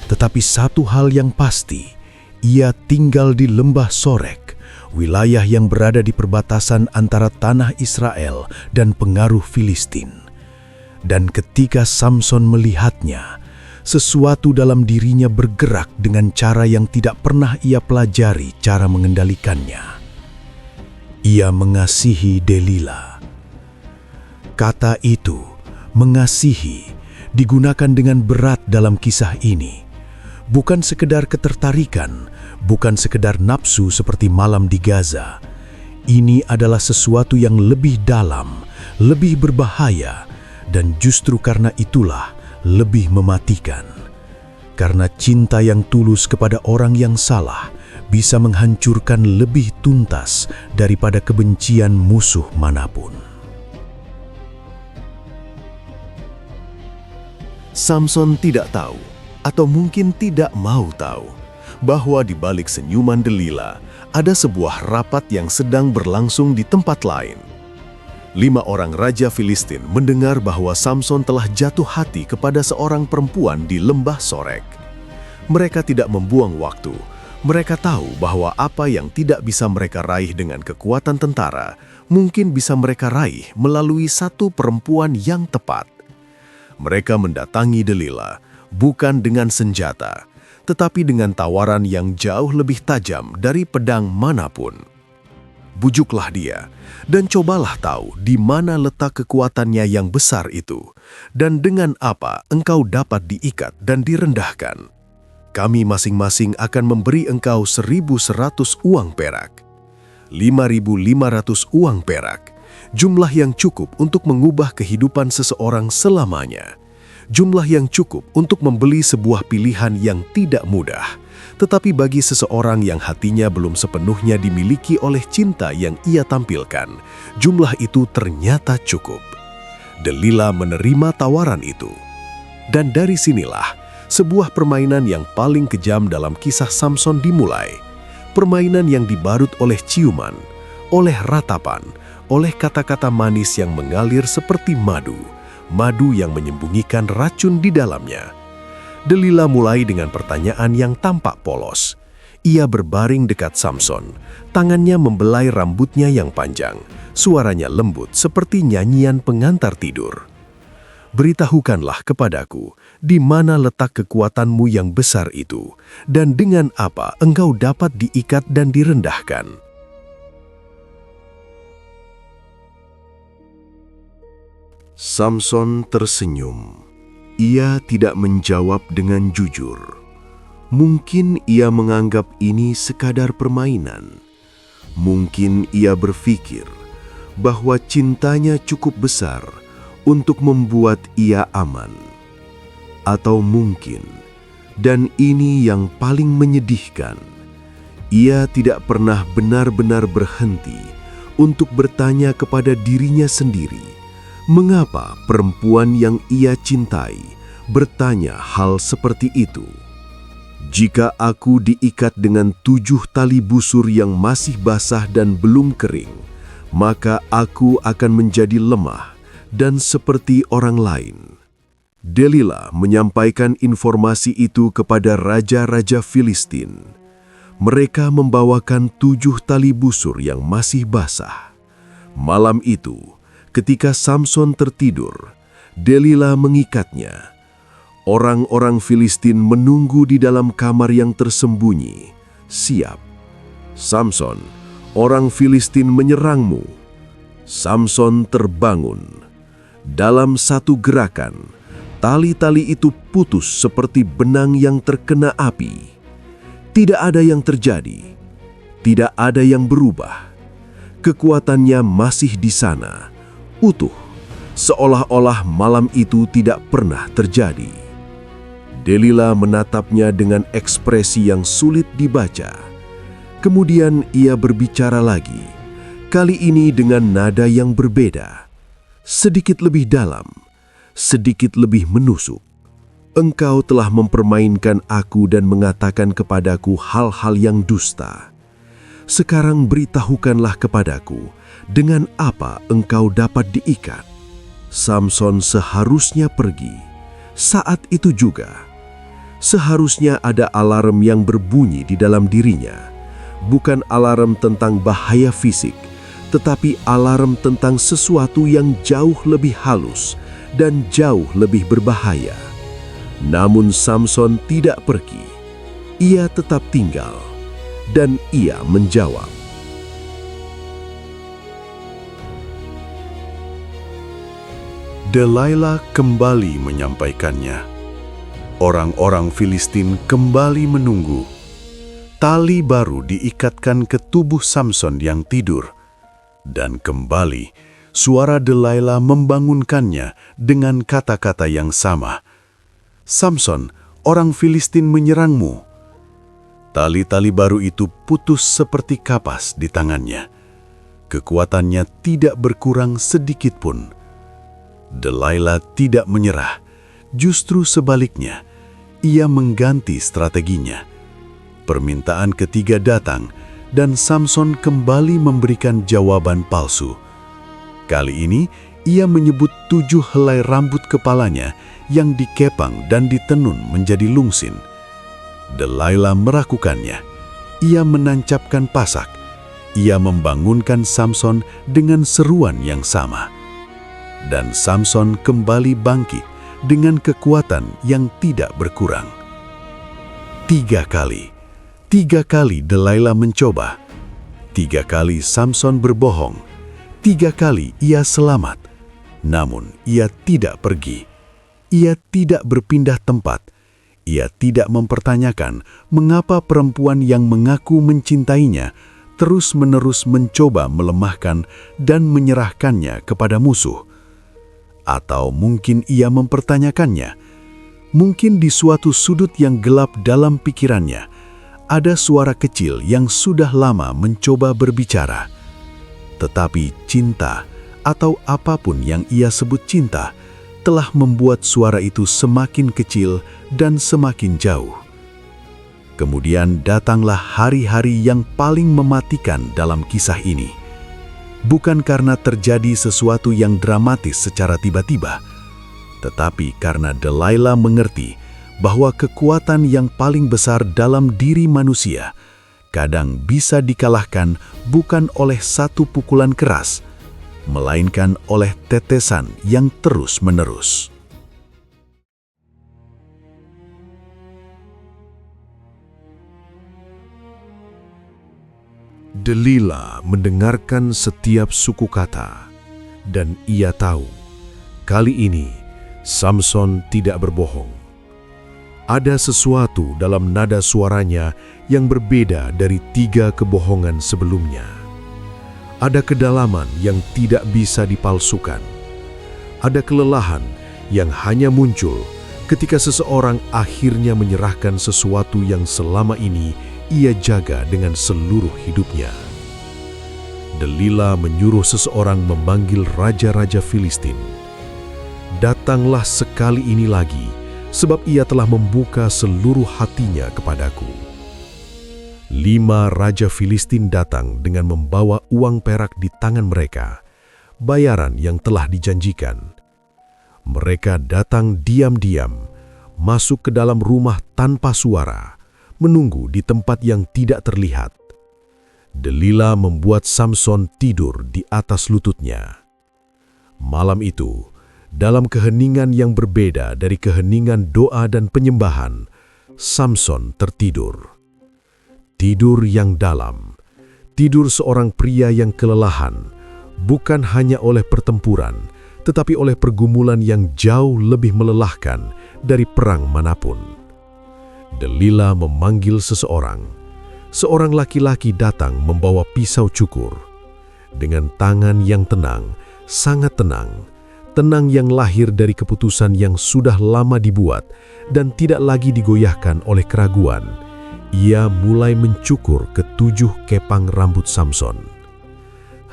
S2: Tetapi satu hal yang pasti, ia tinggal di lembah Sorek, wilayah yang berada di perbatasan antara tanah Israel dan pengaruh Filistin. Dan ketika Samson melihatnya, sesuatu dalam dirinya bergerak dengan cara yang tidak pernah ia pelajari cara mengendalikannya. Ia mengasihi Delila. Kata itu, mengasihi, digunakan dengan berat dalam kisah ini. Bukan sekedar ketertarikan, bukan sekedar nafsu seperti malam di Gaza. Ini adalah sesuatu yang lebih dalam, lebih berbahaya, dan justru karena itulah lebih mematikan. Karena cinta yang tulus kepada orang yang salah bisa menghancurkan lebih tuntas daripada kebencian musuh manapun.
S3: Samson tidak tahu, atau mungkin tidak mau tahu, bahwa di balik senyuman Delila ada sebuah rapat yang sedang berlangsung di tempat lain. 5 orang raja Filistin mendengar bahwa Samson telah jatuh hati kepada seorang perempuan di lembah Sorek. Mereka tidak membuang waktu. Mereka tahu bahwa apa yang tidak bisa mereka raih dengan kekuatan tentara, mungkin bisa mereka raih melalui satu perempuan yang tepat. Mereka mendatangi Delila, bukan dengan senjata, tetapi dengan tawaran yang jauh lebih tajam dari pedang manapun. Bujuklah dia, dan cobalah tahu di mana letak kekuatannya yang besar itu, dan dengan apa engkau dapat diikat dan direndahkan. Kami masing-masing akan memberi engkau 1.100 uang perak, 5.500 uang perak, jumlah yang cukup untuk mengubah kehidupan seseorang selamanya. Jumlah yang cukup untuk membeli sebuah pilihan yang tidak mudah, tetapi bagi seseorang yang hatinya belum sepenuhnya dimiliki oleh cinta yang ia tampilkan, jumlah itu ternyata cukup. Delila menerima tawaran itu. Dan dari sinilah, sebuah permainan yang paling kejam dalam kisah Samson dimulai. Permainan yang dibarut oleh ciuman, oleh ratapan, oleh kata-kata manis yang mengalir seperti madu yang menyembunyikan racun di dalamnya. Delila mulai dengan pertanyaan yang tampak polos. Ia berbaring dekat Samson, tangannya membelai rambutnya yang panjang, suaranya lembut seperti nyanyian pengantar tidur. Beritahukanlah kepadaku, di mana letak kekuatanmu yang besar itu, dan dengan apa engkau dapat diikat dan direndahkan. Samson tersenyum. Ia tidak menjawab dengan jujur. Mungkin ia menganggap ini sekadar permainan. Mungkin ia berpikir bahwa cintanya cukup besar untuk membuat ia aman. Atau mungkin, dan ini yang paling menyedihkan, ia tidak pernah benar-benar berhenti untuk bertanya kepada dirinya sendiri, mengapa perempuan yang ia cintai bertanya hal seperti itu? Jika aku diikat dengan 7 tali busur yang masih basah dan belum kering, maka aku akan menjadi lemah dan seperti orang lain. Delila menyampaikan informasi itu kepada raja-raja Filistin. Mereka membawakan 7 tali busur yang masih basah. Malam itu, ketika Samson tertidur, Delila mengikatnya. Orang-orang Filistin menunggu di dalam kamar yang tersembunyi, siap. Samson, orang Filistin menyerangmu. Samson terbangun. Dalam satu gerakan, tali-tali itu putus seperti benang yang terkena api. Tidak ada yang terjadi, tidak ada yang berubah. Kekuatannya masih di sana, utuh, seolah-olah malam itu tidak pernah terjadi. Delila menatapnya dengan ekspresi yang sulit dibaca. Kemudian ia berbicara lagi, kali ini dengan nada yang berbeda, sedikit lebih dalam, sedikit lebih menusuk. Engkau telah mempermainkan aku dan mengatakan kepadaku hal-hal yang dusta. Sekarang beritahukanlah kepadaku, dengan apa engkau dapat diikat? Samson seharusnya pergi. Saat itu juga, seharusnya ada alarm yang berbunyi di dalam dirinya. Bukan alarm tentang bahaya fisik, tetapi alarm tentang sesuatu yang jauh lebih halus dan jauh lebih berbahaya. Namun Samson tidak pergi. Ia tetap tinggal, dan ia menjawab, Delila kembali menyampaikannya. Orang-orang Filistin kembali menunggu. Tali baru diikatkan ke tubuh Samson yang tidur. Dan kembali, suara Delila membangunkannya dengan kata-kata yang sama. Samson, orang Filistin menyerangmu. Tali-tali baru itu putus seperti kapas di tangannya. Kekuatannya tidak berkurang sedikit pun. Delilah tidak menyerah, justru sebaliknya, ia mengganti strateginya. Permintaan ketiga datang, dan Samson kembali memberikan jawaban palsu. Kali ini, ia menyebut 7 helai rambut kepalanya yang dikepang dan ditenun menjadi lungsin. Delilah meragukannya. Ia menancapkan pasak. Ia membangunkan Samson dengan seruan yang sama. Dan Samson kembali bangkit dengan kekuatan yang tidak berkurang. 3 kali Delilah mencoba. 3 kali Samson berbohong. 3 kali ia selamat. Namun ia tidak pergi. Ia tidak berpindah tempat. Ia tidak mempertanyakan mengapa perempuan yang mengaku mencintainya terus-menerus mencoba melemahkan dan menyerahkannya kepada musuh. Atau mungkin ia mempertanyakannya. Mungkin di suatu sudut yang gelap dalam pikirannya, ada suara kecil yang sudah lama mencoba berbicara. Tetapi cinta, atau apapun yang ia sebut cinta, telah membuat suara itu semakin kecil dan semakin jauh. Kemudian datanglah hari-hari yang paling mematikan dalam kisah ini. Bukan karena terjadi sesuatu yang dramatis secara tiba-tiba, tetapi karena Delilah mengerti bahwa kekuatan yang paling besar dalam diri manusia kadang bisa dikalahkan bukan oleh satu pukulan keras, melainkan oleh tetesan yang terus-menerus.
S2: Delilah mendengarkan setiap suku kata, dan ia tahu, kali ini Samson tidak berbohong. Ada sesuatu dalam nada suaranya yang berbeda dari 3 kebohongan sebelumnya. Ada kedalaman yang tidak bisa dipalsukan. Ada kelelahan yang hanya muncul ketika seseorang akhirnya menyerahkan sesuatu yang selama ini ia jaga dengan seluruh hidupnya. Delilah menyuruh seseorang memanggil raja-raja Filistin. Datanglah sekali ini lagi, sebab ia telah membuka seluruh hatinya kepadaku. 5 raja Filistin datang dengan membawa uang perak di tangan mereka, bayaran yang telah dijanjikan. Mereka datang diam-diam, masuk ke dalam rumah tanpa suara, menunggu di tempat yang tidak terlihat. Delilah membuat Samson tidur di atas lututnya. Malam itu, dalam keheningan yang berbeda dari keheningan doa dan penyembahan, Samson tertidur. Tidur yang dalam, tidur seorang pria yang kelelahan, bukan hanya oleh pertempuran, tetapi oleh pergumulan yang jauh lebih melelahkan dari perang manapun. Delilah memanggil seseorang. Seorang laki-laki datang membawa pisau cukur. Dengan tangan yang tenang, sangat tenang, tenang yang lahir dari keputusan yang sudah lama dibuat dan tidak lagi digoyahkan oleh keraguan, ia mulai mencukur ke-7 kepang rambut Samson.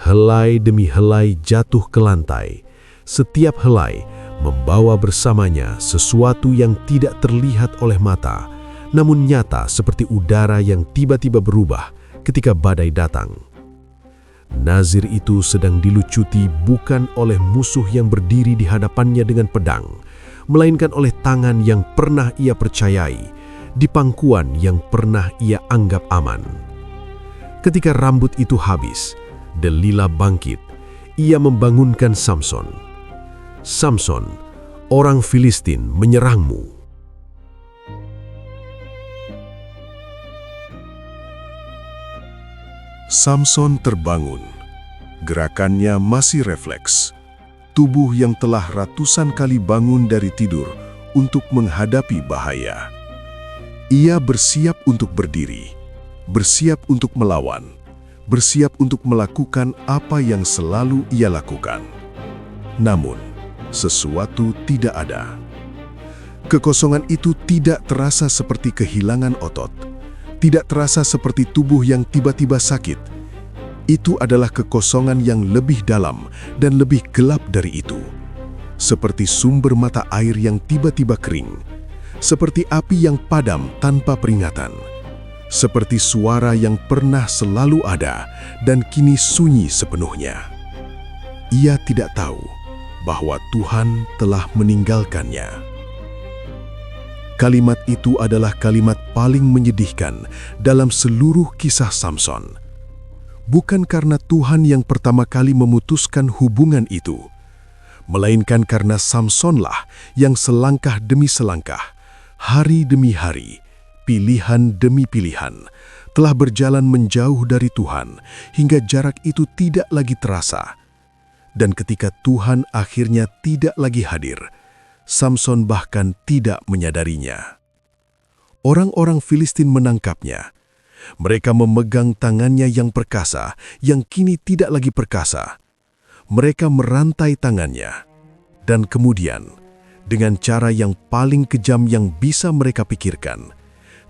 S2: Helai demi helai jatuh ke lantai. Setiap helai membawa bersamanya sesuatu yang tidak terlihat oleh mata, namun nyata seperti udara yang tiba-tiba berubah ketika badai datang. Nazir itu sedang dilucuti bukan oleh musuh yang berdiri di hadapannya dengan pedang, melainkan oleh tangan yang pernah ia percayai, di pangkuan yang pernah ia anggap aman. Ketika rambut itu habis, Delilah bangkit. Ia membangunkan Samson. "Samson, orang Filistin menyerangmu."
S1: Samson terbangun. Gerakannya masih refleks. Tubuh yang telah ratusan kali bangun dari tidur untuk menghadapi bahaya. Ia bersiap untuk berdiri, bersiap untuk melawan, bersiap untuk melakukan apa yang selalu ia lakukan. Namun, sesuatu tidak ada. Kekosongan itu tidak terasa seperti kehilangan otot,
S2: tidak terasa seperti tubuh yang tiba-tiba sakit. Itu adalah kekosongan yang lebih dalam dan lebih gelap dari itu. Seperti sumber mata air yang tiba-tiba kering. Seperti api yang padam tanpa peringatan. Seperti suara yang pernah selalu ada dan kini sunyi sepenuhnya. Ia tidak tahu bahwa Tuhan telah meninggalkannya. Kalimat itu adalah kalimat paling menyedihkan dalam seluruh kisah Samson. Bukan karena Tuhan yang pertama kali memutuskan hubungan itu, melainkan karena Samsonlah yang selangkah demi selangkah, hari demi hari, pilihan demi pilihan, telah berjalan menjauh dari Tuhan hingga jarak itu tidak lagi terasa. Dan ketika Tuhan akhirnya tidak lagi hadir, Samson bahkan tidak menyadarinya. Orang-orang Filistin menangkapnya. Mereka memegang tangannya yang perkasa, yang kini tidak lagi perkasa. Mereka merantai tangannya. Dan kemudian, dengan cara yang paling kejam yang bisa mereka pikirkan,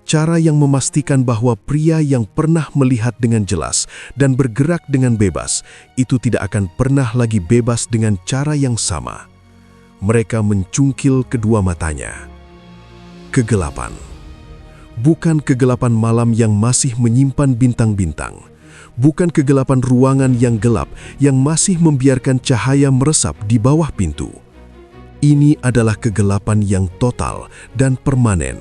S2: cara yang memastikan bahwa pria yang pernah melihat dengan jelas dan bergerak dengan bebas, itu tidak akan pernah lagi bebas dengan cara yang sama. Mereka mencungkil kedua matanya. Kegelapan. Bukan kegelapan malam yang masih menyimpan bintang-bintang. Bukan kegelapan ruangan yang gelap yang masih membiarkan cahaya meresap di bawah pintu. Ini adalah kegelapan yang total dan permanen.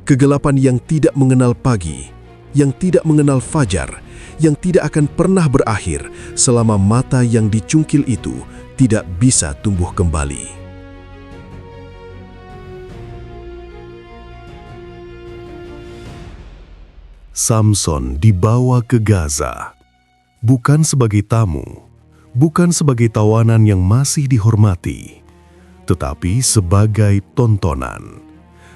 S2: Kegelapan yang tidak mengenal pagi, yang tidak mengenal fajar, yang tidak akan pernah berakhir selama mata yang dicungkil itu tidak bisa tumbuh kembali.
S1: Samson dibawa ke Gaza, bukan sebagai tamu, bukan sebagai tawanan yang masih dihormati, tetapi sebagai tontonan.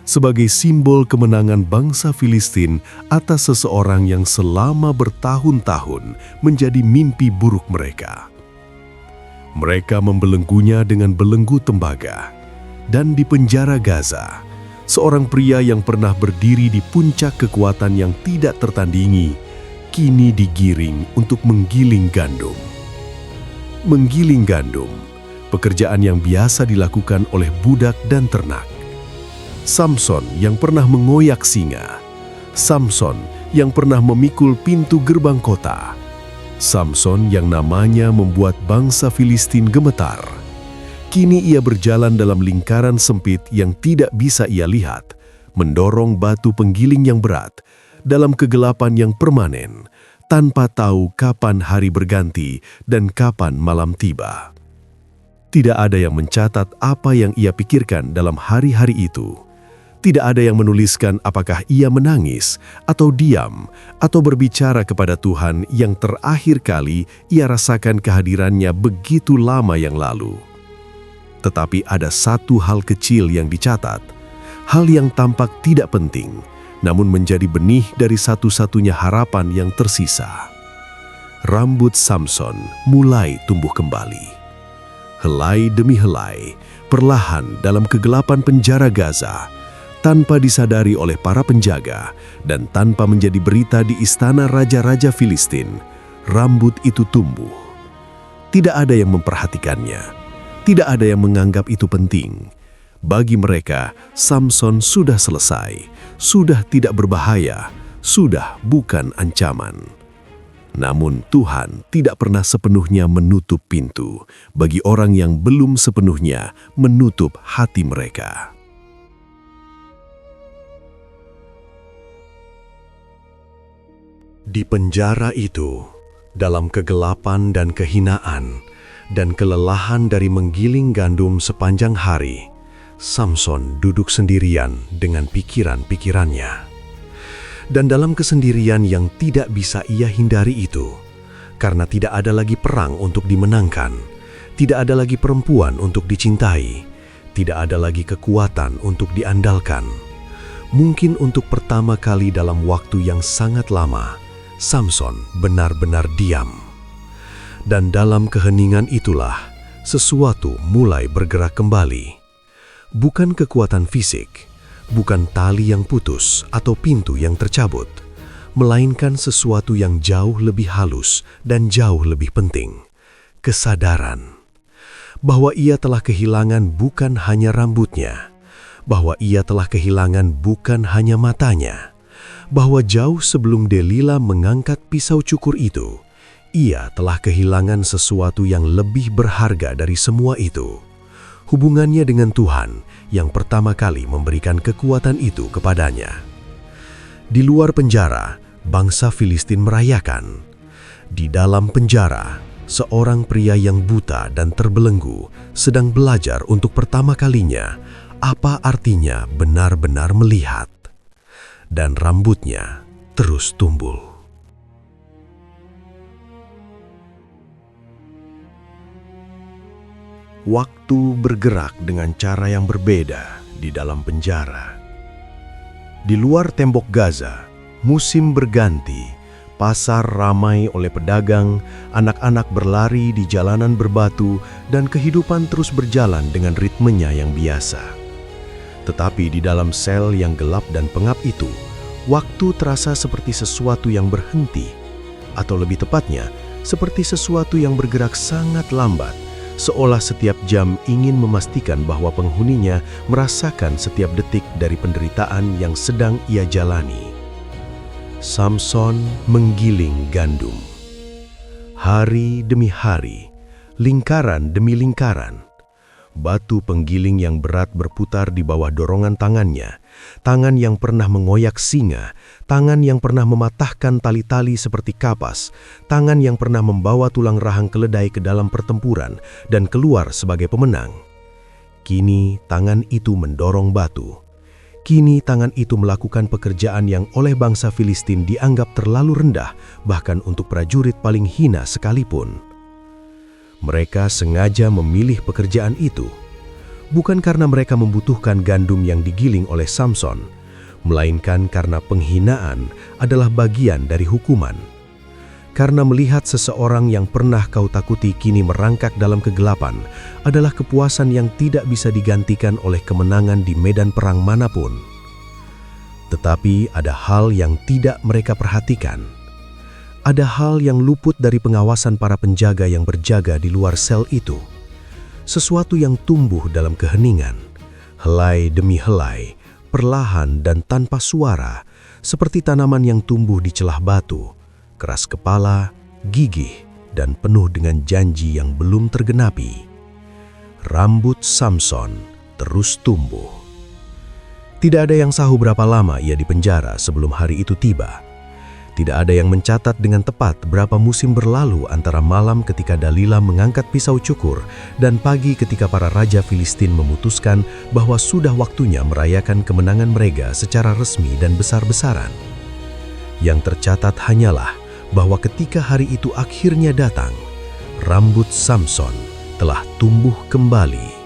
S1: Sebagai simbol kemenangan bangsa Filistin atas seseorang yang selama bertahun-tahun menjadi mimpi buruk mereka. Mereka membelenggunya dengan belenggu tembaga, dan di penjara Gaza, seorang pria yang pernah berdiri di puncak kekuatan yang tidak tertandingi, kini digiring untuk menggiling gandum. Menggiling gandum, pekerjaan yang biasa dilakukan oleh budak dan ternak. Samson yang pernah mengoyak singa, Samson yang pernah memikul pintu gerbang kota, Samson yang namanya membuat bangsa Filistin gemetar. Kini ia berjalan dalam lingkaran sempit yang tidak bisa ia lihat, mendorong batu penggiling yang berat dalam kegelapan yang permanen, tanpa tahu kapan hari berganti dan kapan malam tiba. Tidak ada yang mencatat apa yang ia pikirkan dalam hari-hari itu. Tidak ada yang menuliskan apakah ia menangis, atau diam, atau berbicara kepada Tuhan yang terakhir kali ia rasakan kehadirannya begitu lama yang lalu. Tetapi ada satu hal kecil yang dicatat, hal yang tampak tidak penting, namun menjadi benih dari satu-satunya harapan yang tersisa. Rambut Samson mulai tumbuh kembali. Helai demi helai, perlahan dalam kegelapan penjara Gaza, tanpa disadari oleh para penjaga dan tanpa menjadi berita di istana raja-raja Filistin, rambut itu tumbuh. Tidak ada yang memperhatikannya, tidak ada yang menganggap itu penting. Bagi mereka, Samson sudah selesai, sudah tidak berbahaya, sudah bukan ancaman. Namun Tuhan tidak pernah sepenuhnya menutup pintu bagi orang yang belum sepenuhnya menutup hati mereka.
S3: Di penjara itu, dalam kegelapan dan kehinaan, dan kelelahan dari menggiling gandum sepanjang hari, Samson duduk sendirian dengan pikiran-pikirannya. Dan dalam kesendirian yang tidak bisa ia hindari itu, karena tidak ada lagi perang untuk dimenangkan, tidak ada lagi perempuan untuk dicintai, tidak ada lagi kekuatan untuk diandalkan. Mungkin untuk pertama kali dalam waktu yang sangat lama, Samson benar-benar diam. Dan dalam keheningan itulah, sesuatu mulai bergerak kembali. Bukan kekuatan fisik, bukan tali yang putus atau pintu yang tercabut,
S1: melainkan sesuatu yang jauh lebih halus dan jauh lebih penting, kesadaran bahwa ia telah kehilangan bukan hanya rambutnya, bahwa ia telah kehilangan bukan hanya matanya, bahwa jauh sebelum Delila mengangkat pisau cukur itu, ia telah kehilangan sesuatu yang lebih berharga dari semua itu. Hubungannya dengan Tuhan yang pertama kali memberikan kekuatan itu kepadanya. Di luar penjara, bangsa Filistin merayakan. Di dalam penjara, seorang pria yang buta dan terbelenggu sedang belajar untuk pertama kalinya apa artinya benar-benar melihat. Dan rambutnya terus tumbuh.
S3: Waktu bergerak dengan cara yang berbeda di dalam penjara. Di luar tembok Gaza, musim berganti, pasar ramai oleh pedagang, anak-anak berlari di jalanan berbatu, dan kehidupan terus berjalan dengan ritmenya yang biasa. Tetapi di dalam sel yang gelap dan pengap itu, waktu terasa seperti sesuatu yang berhenti, atau lebih tepatnya, seperti sesuatu yang bergerak sangat lambat, seolah setiap jam ingin memastikan bahwa penghuninya merasakan setiap detik dari penderitaan yang sedang ia jalani. Samson menggiling gandum. Hari demi hari, lingkaran demi lingkaran. Batu penggiling yang berat berputar di bawah dorongan tangannya, tangan yang pernah mengoyak singa, tangan yang pernah mematahkan tali-tali seperti kapas, tangan yang pernah membawa tulang rahang keledai ke dalam pertempuran dan keluar sebagai pemenang. Kini tangan itu mendorong batu. Kini tangan itu melakukan pekerjaan yang oleh bangsa Filistin dianggap terlalu rendah, bahkan untuk prajurit paling hina sekalipun. Mereka sengaja memilih pekerjaan itu, bukan karena mereka membutuhkan gandum yang digiling oleh Samson, melainkan karena penghinaan adalah bagian dari hukuman. Karena melihat seseorang yang pernah kau takuti kini merangkak dalam kegelapan adalah kepuasan yang tidak bisa digantikan oleh kemenangan di medan perang manapun. Tetapi ada hal yang tidak mereka perhatikan. Ada hal yang luput dari pengawasan para penjaga yang berjaga di luar sel itu. Sesuatu yang tumbuh dalam keheningan, helai demi helai, perlahan dan tanpa suara, seperti tanaman yang tumbuh di celah batu, keras kepala, gigih, dan penuh dengan janji yang belum tergenapi. Rambut Samson terus tumbuh. Tidak ada yang tahu berapa lama ia dipenjara sebelum hari itu tiba. Tidak ada yang mencatat dengan tepat berapa musim berlalu antara malam ketika Dalila mengangkat pisau cukur dan pagi ketika para raja Filistin memutuskan bahwa sudah waktunya merayakan kemenangan mereka secara resmi dan besar-besaran. Yang tercatat hanyalah bahwa ketika hari itu akhirnya datang, rambut Samson telah tumbuh kembali.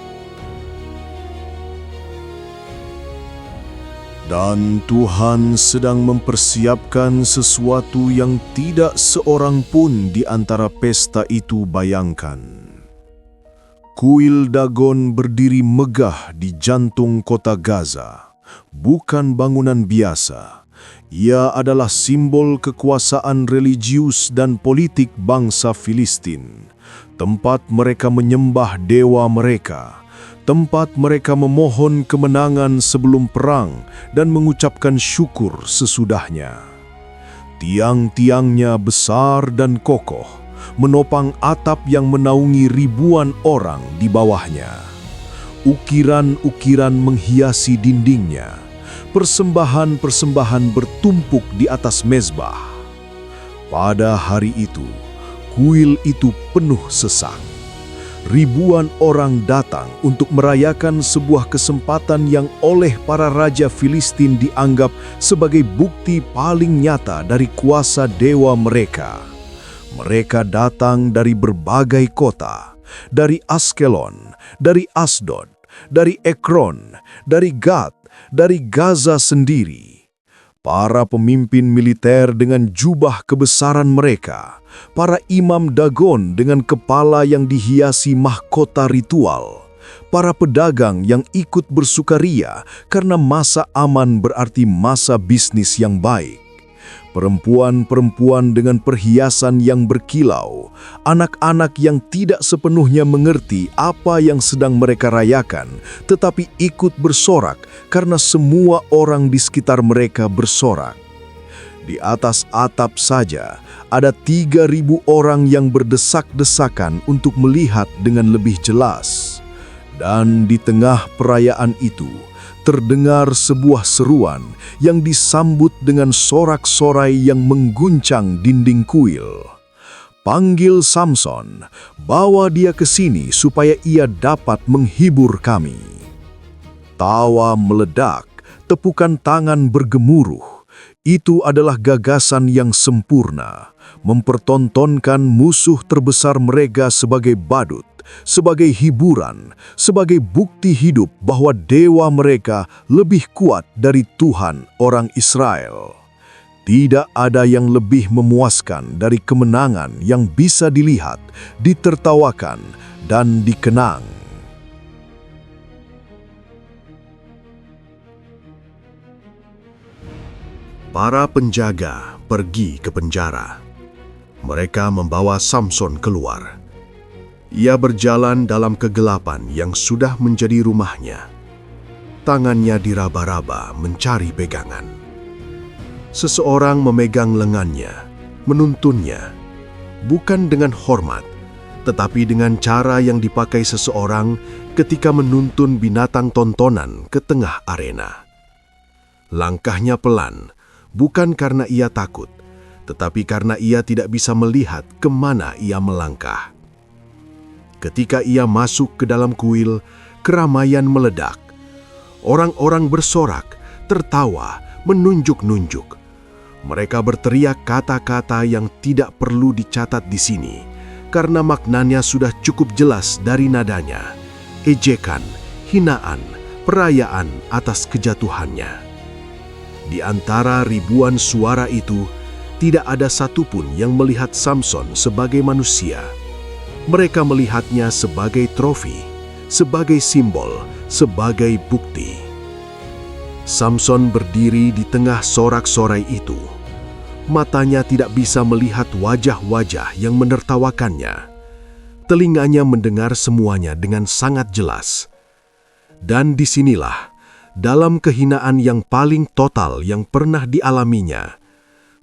S2: Dan Tuhan sedang mempersiapkan sesuatu yang tidak seorang pun di antara pesta itu bayangkan. Kuil Dagon berdiri megah di jantung kota Gaza, bukan bangunan biasa. Ia adalah simbol kekuasaan religius dan politik bangsa Filistin, tempat mereka menyembah dewa mereka, tempat mereka memohon kemenangan sebelum perang dan mengucapkan syukur sesudahnya. Tiang-tiangnya besar dan kokoh, menopang atap yang menaungi ribuan orang di bawahnya. Ukiran-ukiran menghiasi dindingnya, persembahan-persembahan bertumpuk di atas mezbah. Pada hari itu, kuil itu penuh sesak. Ribuan orang datang untuk merayakan sebuah kesempatan yang oleh para raja Filistin dianggap sebagai bukti paling nyata dari kuasa dewa mereka. Mereka datang dari berbagai kota, dari Askelon, dari Asdod, dari Ekron, dari Gat, dari Gaza sendiri. Para pemimpin militer dengan jubah kebesaran mereka, para imam Dagon dengan kepala yang dihiasi mahkota ritual, para pedagang yang ikut bersukaria karena masa aman berarti masa bisnis yang baik, Perempuan-perempuan dengan perhiasan yang berkilau, anak-anak yang tidak sepenuhnya mengerti apa yang sedang mereka rayakan, tetapi ikut bersorak karena semua orang di sekitar mereka bersorak. Di atas atap saja, ada 3.000 orang yang berdesak-desakan untuk melihat dengan lebih jelas. Dan di tengah perayaan itu, terdengar sebuah seruan yang disambut dengan sorak-sorai yang mengguncang dinding kuil. Panggil Samson, bawa dia ke sini supaya ia dapat menghibur kami. Tawa meledak, tepukan tangan bergemuruh. Itu adalah gagasan yang sempurna, mempertontonkan musuh terbesar mereka sebagai badut, sebagai hiburan, sebagai bukti hidup bahwa dewa mereka lebih kuat dari Tuhan orang Israel. Tidak ada yang lebih memuaskan dari kemenangan yang bisa dilihat, ditertawakan, dan dikenang.
S3: Para penjaga pergi ke penjara. Mereka membawa Samson keluar. Ia berjalan dalam kegelapan yang sudah menjadi rumahnya. Tangannya diraba-raba mencari pegangan. Seseorang memegang lengannya, menuntunnya, bukan dengan hormat, tetapi dengan cara yang dipakai seseorang ketika menuntun binatang tontonan ke tengah arena. Langkahnya pelan, bukan karena ia takut, tetapi karena ia tidak bisa melihat kemana ia melangkah. Ketika ia masuk ke dalam kuil, keramaian meledak. Orang-orang bersorak, tertawa, menunjuk-nunjuk. Mereka berteriak kata-kata yang tidak perlu dicatat di sini, karena maknanya sudah cukup jelas dari nadanya. Ejekan, hinaan, perayaan atas kejatuhannya. Di antara ribuan suara itu, tidak ada satupun yang melihat Samson sebagai manusia. Mereka melihatnya sebagai trofi, sebagai simbol, sebagai bukti. Samson berdiri di tengah sorak-sorai itu. Matanya tidak bisa melihat wajah-wajah yang menertawakannya. Telinganya mendengar semuanya dengan sangat jelas. Dan disinilah, dalam kehinaan yang paling total yang pernah dialaminya,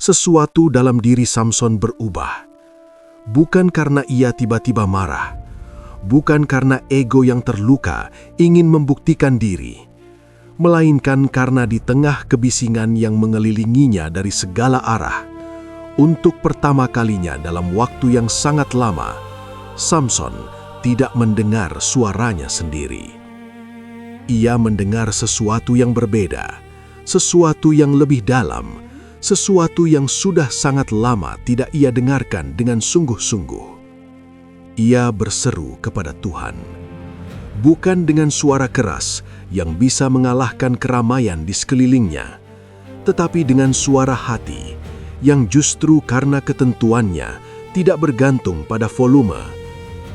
S3: sesuatu dalam diri Samson berubah. Bukan karena ia tiba-tiba marah, bukan karena ego yang terluka ingin membuktikan diri, melainkan karena di tengah kebisingan yang mengelilinginya dari segala arah, untuk pertama kalinya dalam waktu yang sangat lama, Samson tidak mendengar suaranya sendiri. Ia mendengar sesuatu yang berbeda, sesuatu yang lebih dalam, sesuatu yang sudah sangat lama tidak ia dengarkan dengan sungguh-sungguh. Ia berseru kepada Tuhan, bukan dengan suara keras yang bisa mengalahkan keramaian di sekelilingnya, tetapi dengan suara hati yang justru karena ketentuannya tidak bergantung pada volume,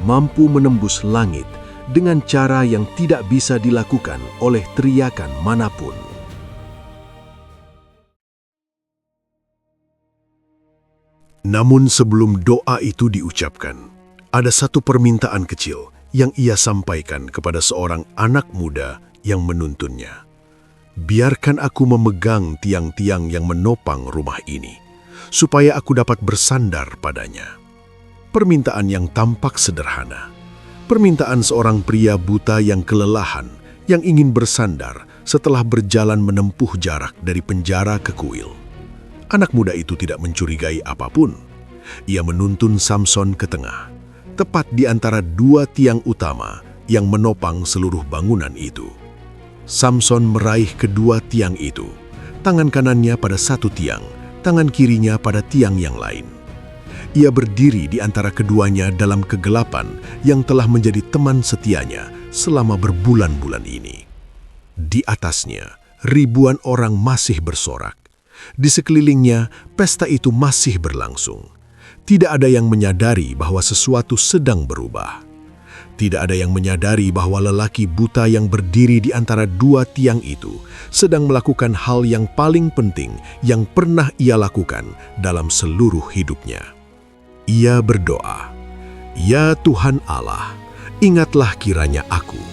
S3: mampu menembus langit dengan cara yang tidak bisa dilakukan oleh teriakan manapun.
S1: Namun sebelum doa itu diucapkan, ada satu permintaan kecil yang ia sampaikan kepada seorang anak muda yang menuntunnya. Biarkan aku memegang tiang-tiang yang menopang rumah ini, supaya aku dapat bersandar padanya. Permintaan yang tampak sederhana. Permintaan seorang pria buta yang kelelahan, yang ingin bersandar setelah berjalan menempuh jarak dari penjara ke kuil. Anak muda itu tidak mencurigai apapun. Ia menuntun Samson ke tengah, tepat di antara dua tiang utama yang menopang seluruh bangunan itu. Samson meraih kedua tiang itu, tangan kanannya pada satu tiang, tangan kirinya pada tiang yang lain. Ia berdiri di antara keduanya dalam kegelapan yang telah menjadi teman setianya selama berbulan-bulan ini. Di atasnya, ribuan orang masih bersorak. Di sekelilingnya, pesta itu masih berlangsung. Tidak ada yang menyadari bahwa sesuatu sedang berubah.
S3: Tidak ada yang menyadari bahwa lelaki buta yang berdiri di antara dua tiang itu sedang melakukan hal yang paling penting yang pernah ia lakukan dalam seluruh hidupnya. Ia berdoa, "Ya Tuhan Allah, ingatlah kiranya aku.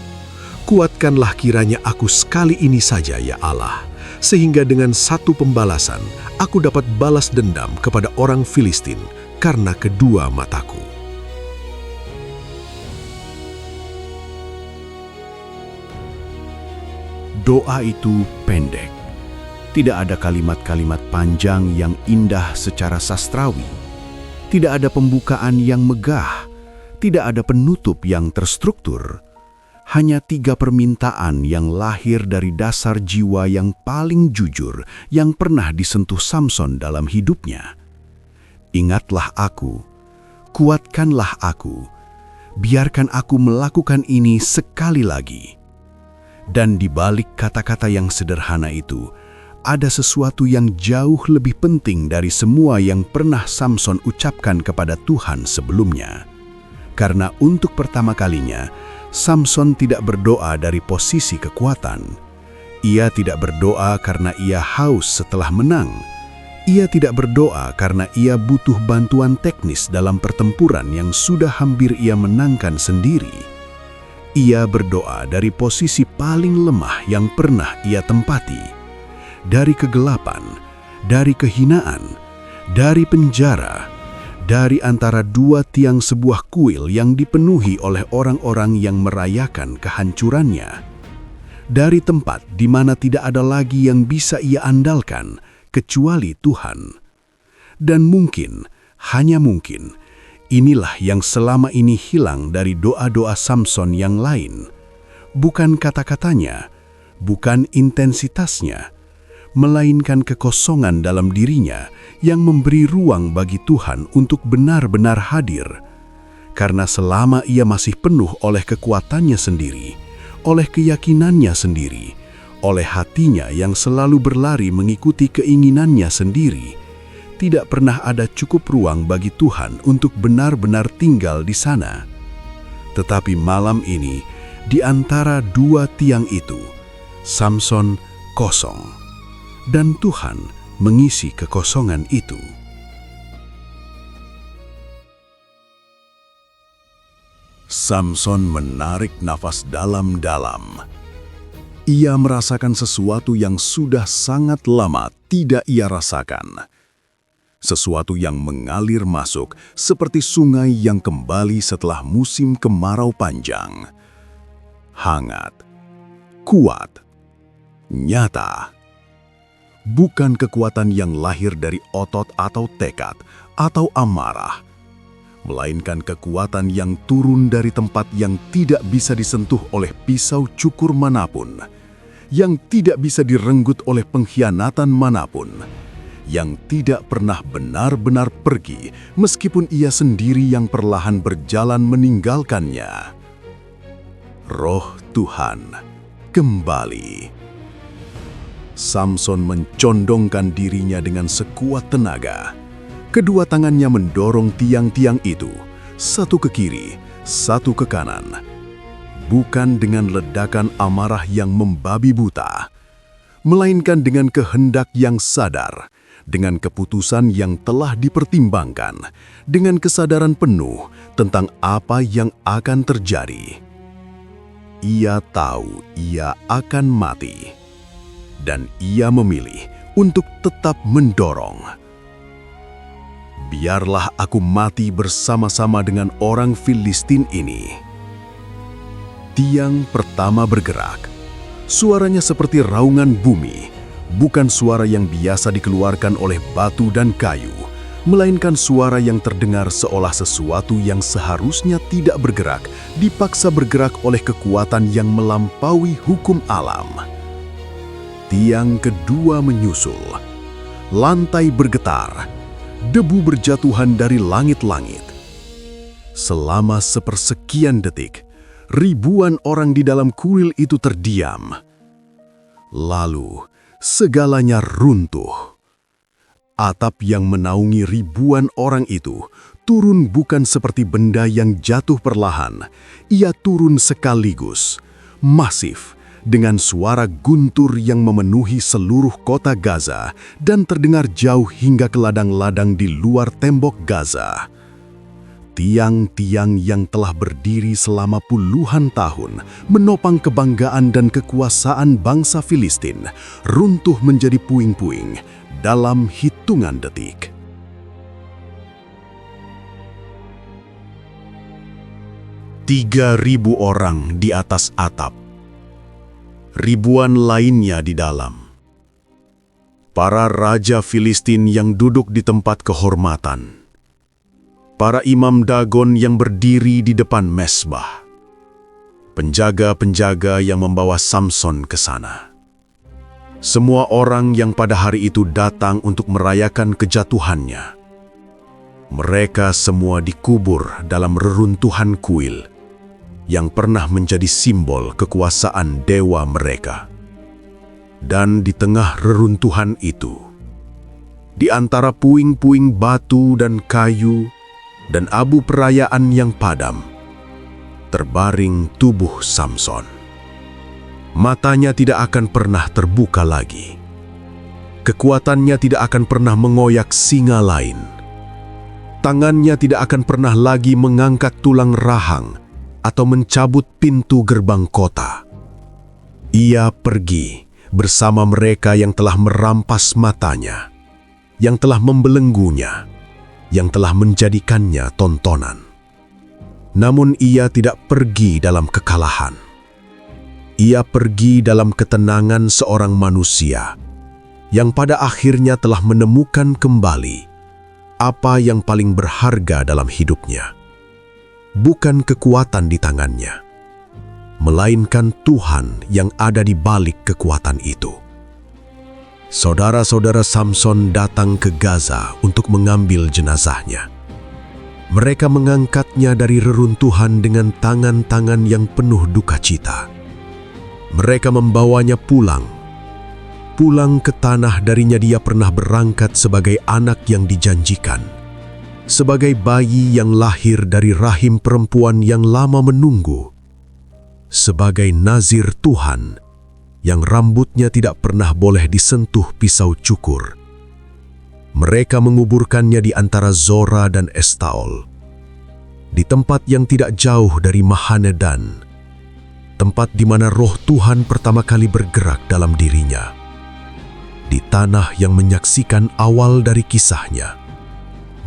S3: Kuatkanlah kiranya aku sekali ini saja ya Allah, sehingga dengan satu pembalasan aku dapat balas dendam kepada orang Filistin karena kedua mataku." Doa itu pendek. Tidak ada kalimat-kalimat panjang yang indah secara sastrawi. Tidak ada pembukaan yang megah. Tidak ada penutup yang terstruktur. Hanya 3 permintaan yang lahir dari dasar jiwa yang paling jujur yang pernah disentuh Samson dalam hidupnya. Ingatlah aku, kuatkanlah aku, biarkan aku melakukan ini sekali lagi. Dan di balik kata-kata yang sederhana itu, ada sesuatu yang jauh lebih penting dari semua yang pernah Samson ucapkan kepada Tuhan sebelumnya. Karena untuk pertama kalinya, Samson tidak berdoa dari posisi kekuatan. Ia tidak berdoa karena ia haus setelah menang. Ia tidak berdoa karena ia butuh bantuan teknis dalam pertempuran yang sudah hampir ia menangkan sendiri. Ia berdoa dari posisi paling lemah yang pernah ia tempati. Dari kegelapan, dari kehinaan, dari penjara, dari antara dua tiang sebuah kuil yang dipenuhi oleh orang-orang yang merayakan kehancurannya. Dari tempat di mana tidak ada lagi yang bisa ia andalkan kecuali Tuhan. Dan mungkin, hanya mungkin, inilah yang selama ini hilang dari doa-doa Samson yang lain. Bukan kata-katanya, bukan intensitasnya, melainkan kekosongan dalam dirinya yang memberi ruang bagi Tuhan untuk benar-benar hadir. Karena selama ia masih penuh oleh kekuatannya sendiri, oleh keyakinannya sendiri, oleh hatinya yang selalu berlari mengikuti keinginannya sendiri, tidak pernah ada cukup ruang bagi Tuhan untuk benar-benar tinggal di sana. Tetapi malam ini, di antara dua tiang itu, Samson kosong, dan Tuhan mengisi kekosongan itu. Samson menarik nafas dalam-dalam. Ia merasakan sesuatu yang sudah sangat lama tidak ia rasakan. Sesuatu yang mengalir masuk seperti sungai yang kembali setelah musim kemarau panjang. Hangat, kuat, nyata. Bukan kekuatan yang lahir dari otot atau tekad atau amarah, melainkan kekuatan yang turun dari tempat yang tidak bisa disentuh oleh pisau cukur manapun, yang tidak bisa direnggut oleh pengkhianatan manapun, yang tidak pernah benar-benar pergi meskipun ia sendiri yang perlahan berjalan meninggalkannya. Roh Tuhan kembali. Samson mencondongkan dirinya dengan sekuat tenaga. Kedua tangannya mendorong tiang-tiang itu, satu ke kiri, satu ke kanan. Bukan dengan ledakan amarah yang membabi buta, melainkan dengan kehendak yang sadar, dengan keputusan yang telah dipertimbangkan, dengan kesadaran penuh tentang apa yang akan terjadi. Ia tahu ia akan mati, dan ia memilih untuk tetap mendorong. Biarlah aku mati bersama-sama dengan orang Filistin ini. Tiang pertama bergerak. Suaranya seperti raungan bumi. Bukan suara yang biasa dikeluarkan oleh batu dan kayu, melainkan suara yang terdengar seolah sesuatu yang seharusnya tidak bergerak, dipaksa bergerak oleh kekuatan yang melampaui hukum alam. Tiang kedua menyusul. Lantai bergetar, debu berjatuhan dari langit-langit. Selama sepersekian detik, ribuan orang di dalam kuil itu terdiam. Lalu, segalanya runtuh. Atap yang menaungi ribuan orang itu turun bukan seperti benda yang jatuh perlahan. Ia turun sekaligus, masif, dengan suara guntur yang memenuhi seluruh kota Gaza dan terdengar jauh hingga ke ladang-ladang di luar tembok Gaza. Tiang-tiang yang telah berdiri selama puluhan tahun menopang kebanggaan dan kekuasaan bangsa Filistin runtuh menjadi puing-puing dalam hitungan detik. Tiga 3.000 orang di atas atap. Ribuan lainnya di dalam. Para raja Filistin yang duduk di tempat kehormatan. Para imam Dagon yang berdiri di depan mesbah. Penjaga-penjaga yang membawa Samson ke sana. Semua orang yang pada hari itu datang untuk merayakan kejatuhannya. Mereka semua dikubur dalam reruntuhan kuil yang pernah menjadi simbol kekuasaan dewa mereka. Dan di tengah reruntuhan itu, di antara puing-puing batu dan kayu dan abu perayaan yang padam, terbaring tubuh Samson. Matanya tidak akan pernah terbuka lagi. Kekuatannya tidak akan pernah mengoyak singa lain. Tangannya tidak akan pernah lagi mengangkat tulang rahang atau mencabut pintu gerbang kota. Ia pergi bersama mereka yang telah merampas matanya, yang telah membelenggunya, yang telah menjadikannya tontonan. Namun ia tidak pergi dalam kekalahan. Ia pergi dalam ketenangan seorang manusia yang pada akhirnya telah menemukan kembali apa yang paling berharga dalam hidupnya. Bukan kekuatan di tangannya, melainkan Tuhan yang ada di balik kekuatan itu. Saudara-saudara Samson datang ke Gaza untuk mengambil jenazahnya. Mereka mengangkatnya dari reruntuhan dengan tangan-tangan yang penuh duka cita. Mereka membawanya pulang ke tanah darinya dia pernah berangkat sebagai anak yang dijanjikan, sebagai bayi yang lahir dari rahim perempuan yang lama menunggu, sebagai nazir Tuhan yang rambutnya tidak pernah boleh disentuh pisau cukur. Mereka menguburkannya di antara Zora dan Estaol, di tempat yang tidak jauh dari Mahanedan, tempat di mana roh Tuhan pertama kali bergerak dalam dirinya, di tanah yang menyaksikan awal dari kisahnya,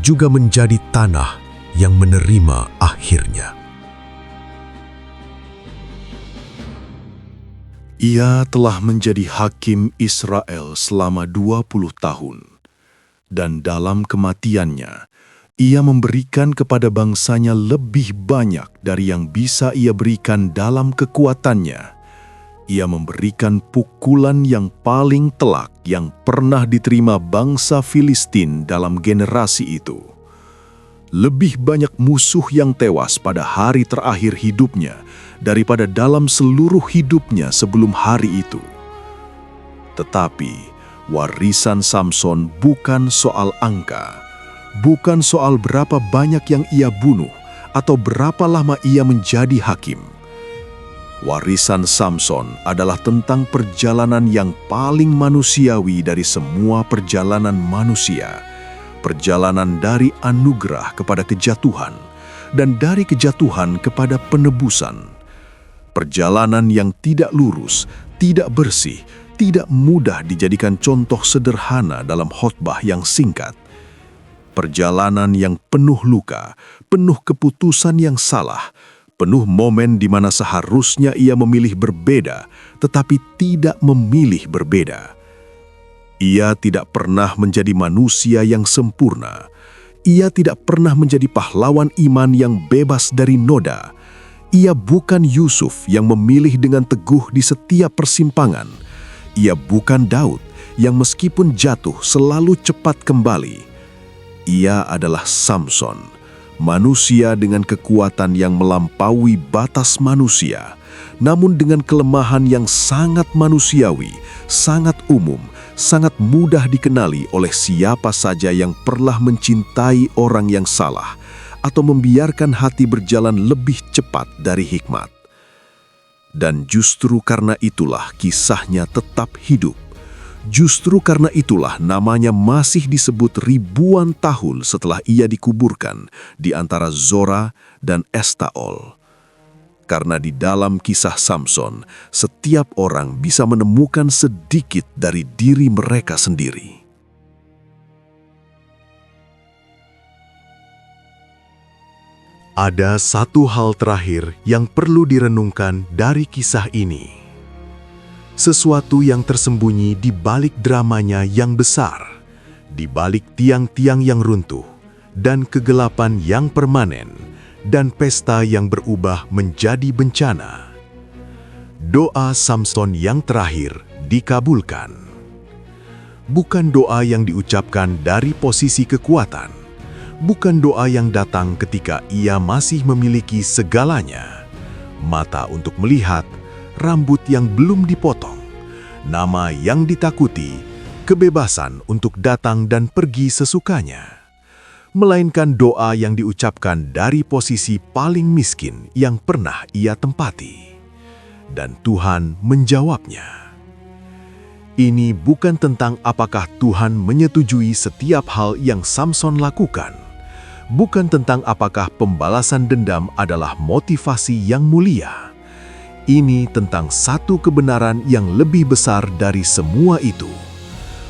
S3: juga menjadi tanah yang menerima akhirnya. Ia telah menjadi hakim Israel selama 20 tahun, dan dalam kematiannya, ia memberikan kepada bangsanya lebih banyak dari yang bisa ia berikan dalam kekuatannya. Ia memberikan pukulan yang paling telak yang pernah diterima bangsa Filistin dalam generasi itu. Lebih banyak musuh yang tewas pada hari terakhir hidupnya daripada dalam seluruh hidupnya sebelum hari itu. Tetapi warisan Samson bukan soal angka, bukan soal berapa banyak yang ia bunuh atau berapa lama ia menjadi hakim. Warisan Samson adalah tentang perjalanan yang paling manusiawi dari semua perjalanan manusia. Perjalanan dari anugerah kepada kejatuhan, dan dari kejatuhan kepada penebusan. Perjalanan yang tidak lurus, tidak bersih, tidak mudah dijadikan contoh sederhana dalam khotbah yang singkat. Perjalanan yang penuh luka, penuh keputusan yang salah, penuh momen di mana seharusnya ia memilih berbeda, tetapi tidak memilih berbeda. Ia tidak pernah menjadi manusia yang sempurna. Ia tidak pernah menjadi pahlawan iman yang bebas dari noda. Ia bukan Yusuf yang memilih dengan teguh di setiap persimpangan. Ia bukan Daud yang meskipun jatuh selalu cepat kembali. Ia adalah Samson, manusia dengan kekuatan yang melampaui batas manusia, namun dengan kelemahan yang sangat manusiawi, sangat umum, sangat mudah dikenali oleh siapa saja yang pernah mencintai orang yang salah atau membiarkan hati berjalan lebih cepat dari hikmat. Dan justru karena itulah kisahnya tetap hidup. Justru karena itulah namanya masih disebut ribuan tahun setelah ia dikuburkan di antara Zora dan Estaol. Karena di dalam kisah Samson, setiap orang bisa menemukan sedikit dari diri mereka sendiri.
S1: Ada satu hal terakhir yang perlu direnungkan dari kisah ini. Sesuatu yang tersembunyi di balik dramanya yang besar, di balik tiang-tiang yang runtuh, dan kegelapan yang permanen, dan pesta yang berubah menjadi bencana. Doa Samson yang terakhir dikabulkan. Bukan doa yang diucapkan dari posisi kekuatan, bukan doa yang datang ketika ia masih memiliki segalanya, mata untuk melihat, rambut yang belum dipotong, nama yang ditakuti, kebebasan untuk datang dan pergi sesukanya. Melainkan doa yang diucapkan dari posisi paling miskin yang pernah ia tempati. Dan Tuhan menjawabnya. Ini bukan tentang apakah Tuhan menyetujui setiap hal yang Samson lakukan. Bukan tentang apakah pembalasan dendam adalah motivasi yang mulia. Ini tentang satu kebenaran yang lebih besar dari semua itu,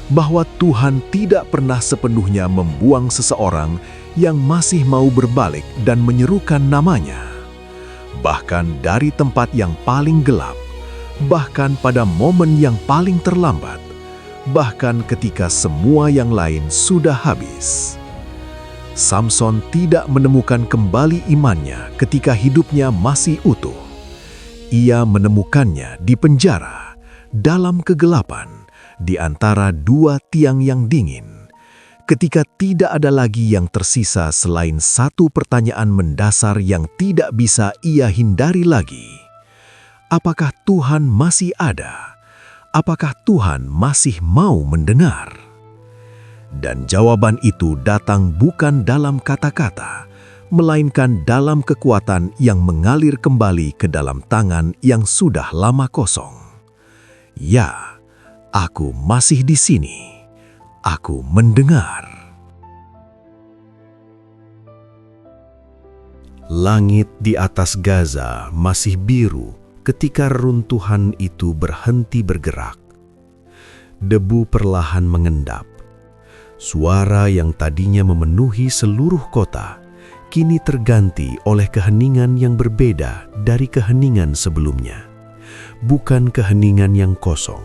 S1: bahwa Tuhan tidak pernah sepenuhnya membuang seseorang yang masih mau berbalik dan menyerukan namanya. Bahkan dari tempat yang paling gelap, bahkan pada momen yang paling terlambat, bahkan ketika semua yang lain sudah habis. Samson tidak menemukan kembali imannya ketika hidupnya masih utuh. Ia menemukannya di penjara, dalam kegelapan, di antara dua tiang yang dingin, ketika tidak ada lagi yang tersisa selain satu pertanyaan mendasar yang tidak bisa ia hindari lagi. Apakah Tuhan masih ada? Apakah Tuhan masih mau mendengar? Dan jawaban itu datang bukan dalam kata-kata, melainkan dalam kekuatan yang mengalir kembali ke dalam tangan yang sudah lama kosong. Ya, aku masih di sini. Aku mendengar. Langit di atas Gaza masih biru ketika reruntuhan itu berhenti bergerak. Debu perlahan mengendap. Suara yang tadinya memenuhi seluruh kota kini terganti oleh keheningan yang berbeda dari keheningan sebelumnya. Bukan keheningan yang kosong,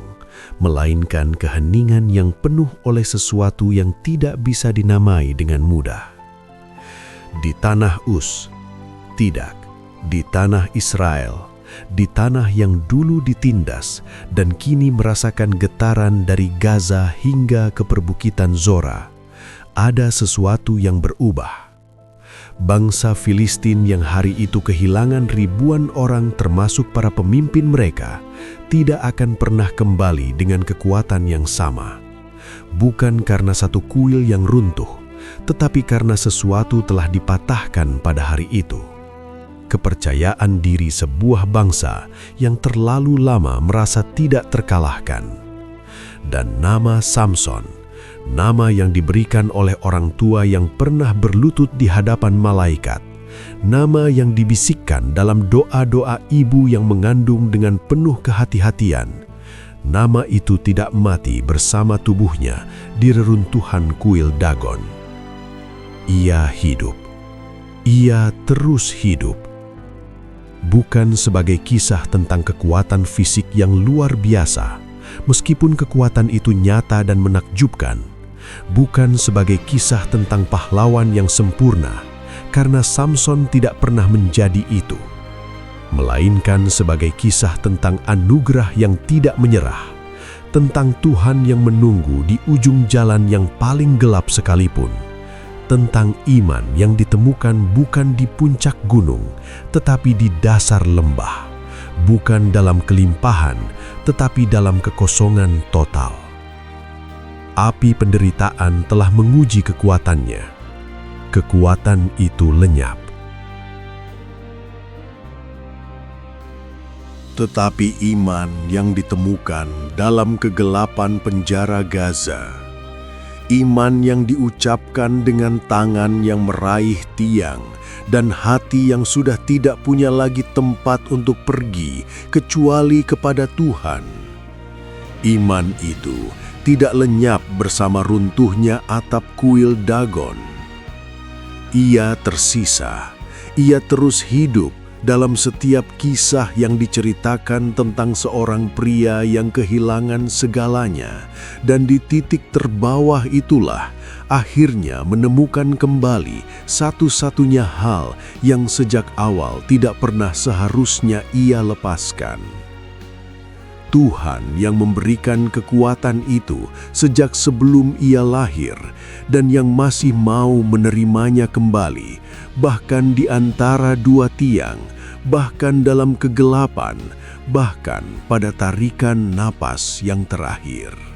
S1: melainkan keheningan yang penuh oleh sesuatu yang tidak bisa dinamai dengan mudah. Di tanah Uz, tidak, di tanah Israel, di tanah yang dulu ditindas dan kini merasakan getaran dari Gaza hingga ke perbukitan Zora, ada sesuatu yang berubah. Bangsa Filistin yang hari itu kehilangan ribuan orang termasuk para pemimpin mereka, tidak akan pernah kembali dengan kekuatan yang sama. Bukan karena satu kuil yang runtuh, tetapi karena sesuatu telah dipatahkan pada hari itu. Kepercayaan diri sebuah bangsa yang terlalu lama merasa tidak terkalahkan. Dan nama Samson, nama yang diberikan oleh orang tua yang pernah berlutut di hadapan malaikat, nama yang dibisikkan dalam doa-doa ibu yang mengandung dengan penuh kehati-hatian, nama itu tidak mati bersama tubuhnya di reruntuhan kuil Dagon. Ia hidup. Ia terus hidup. Bukan sebagai kisah tentang kekuatan fisik yang luar biasa, meskipun kekuatan itu nyata dan menakjubkan. Bukan sebagai kisah tentang pahlawan yang sempurna, karena Samson tidak pernah menjadi itu. Melainkan sebagai kisah tentang anugerah yang tidak menyerah, tentang Tuhan yang menunggu di ujung jalan yang paling gelap sekalipun, tentang iman yang ditemukan bukan di puncak gunung, tetapi di dasar lembah, bukan dalam kelimpahan, tetapi dalam kekosongan total. Api penderitaan telah menguji kekuatannya.
S2: kekuatan itu lenyap.
S3: Tetapi iman yang ditemukan dalam kegelapan penjara Gaza, iman yang diucapkan dengan tangan yang meraih tiang dan hati yang sudah tidak punya lagi tempat untuk pergi kecuali kepada Tuhan. Iman itu tidak lenyap bersama runtuhnya atap kuil Dagon. Ia tersisa, ia terus hidup dalam setiap kisah yang diceritakan tentang seorang pria yang kehilangan segalanya, dan di titik terbawah itulah akhirnya menemukan kembali satu-satunya hal yang sejak awal tidak pernah seharusnya ia lepaskan. Tuhan yang memberikan kekuatan itu sejak sebelum ia lahir dan yang masih mau menerimanya kembali, bahkan di antara dua tiang, bahkan dalam kegelapan, bahkan pada tarikan napas yang terakhir.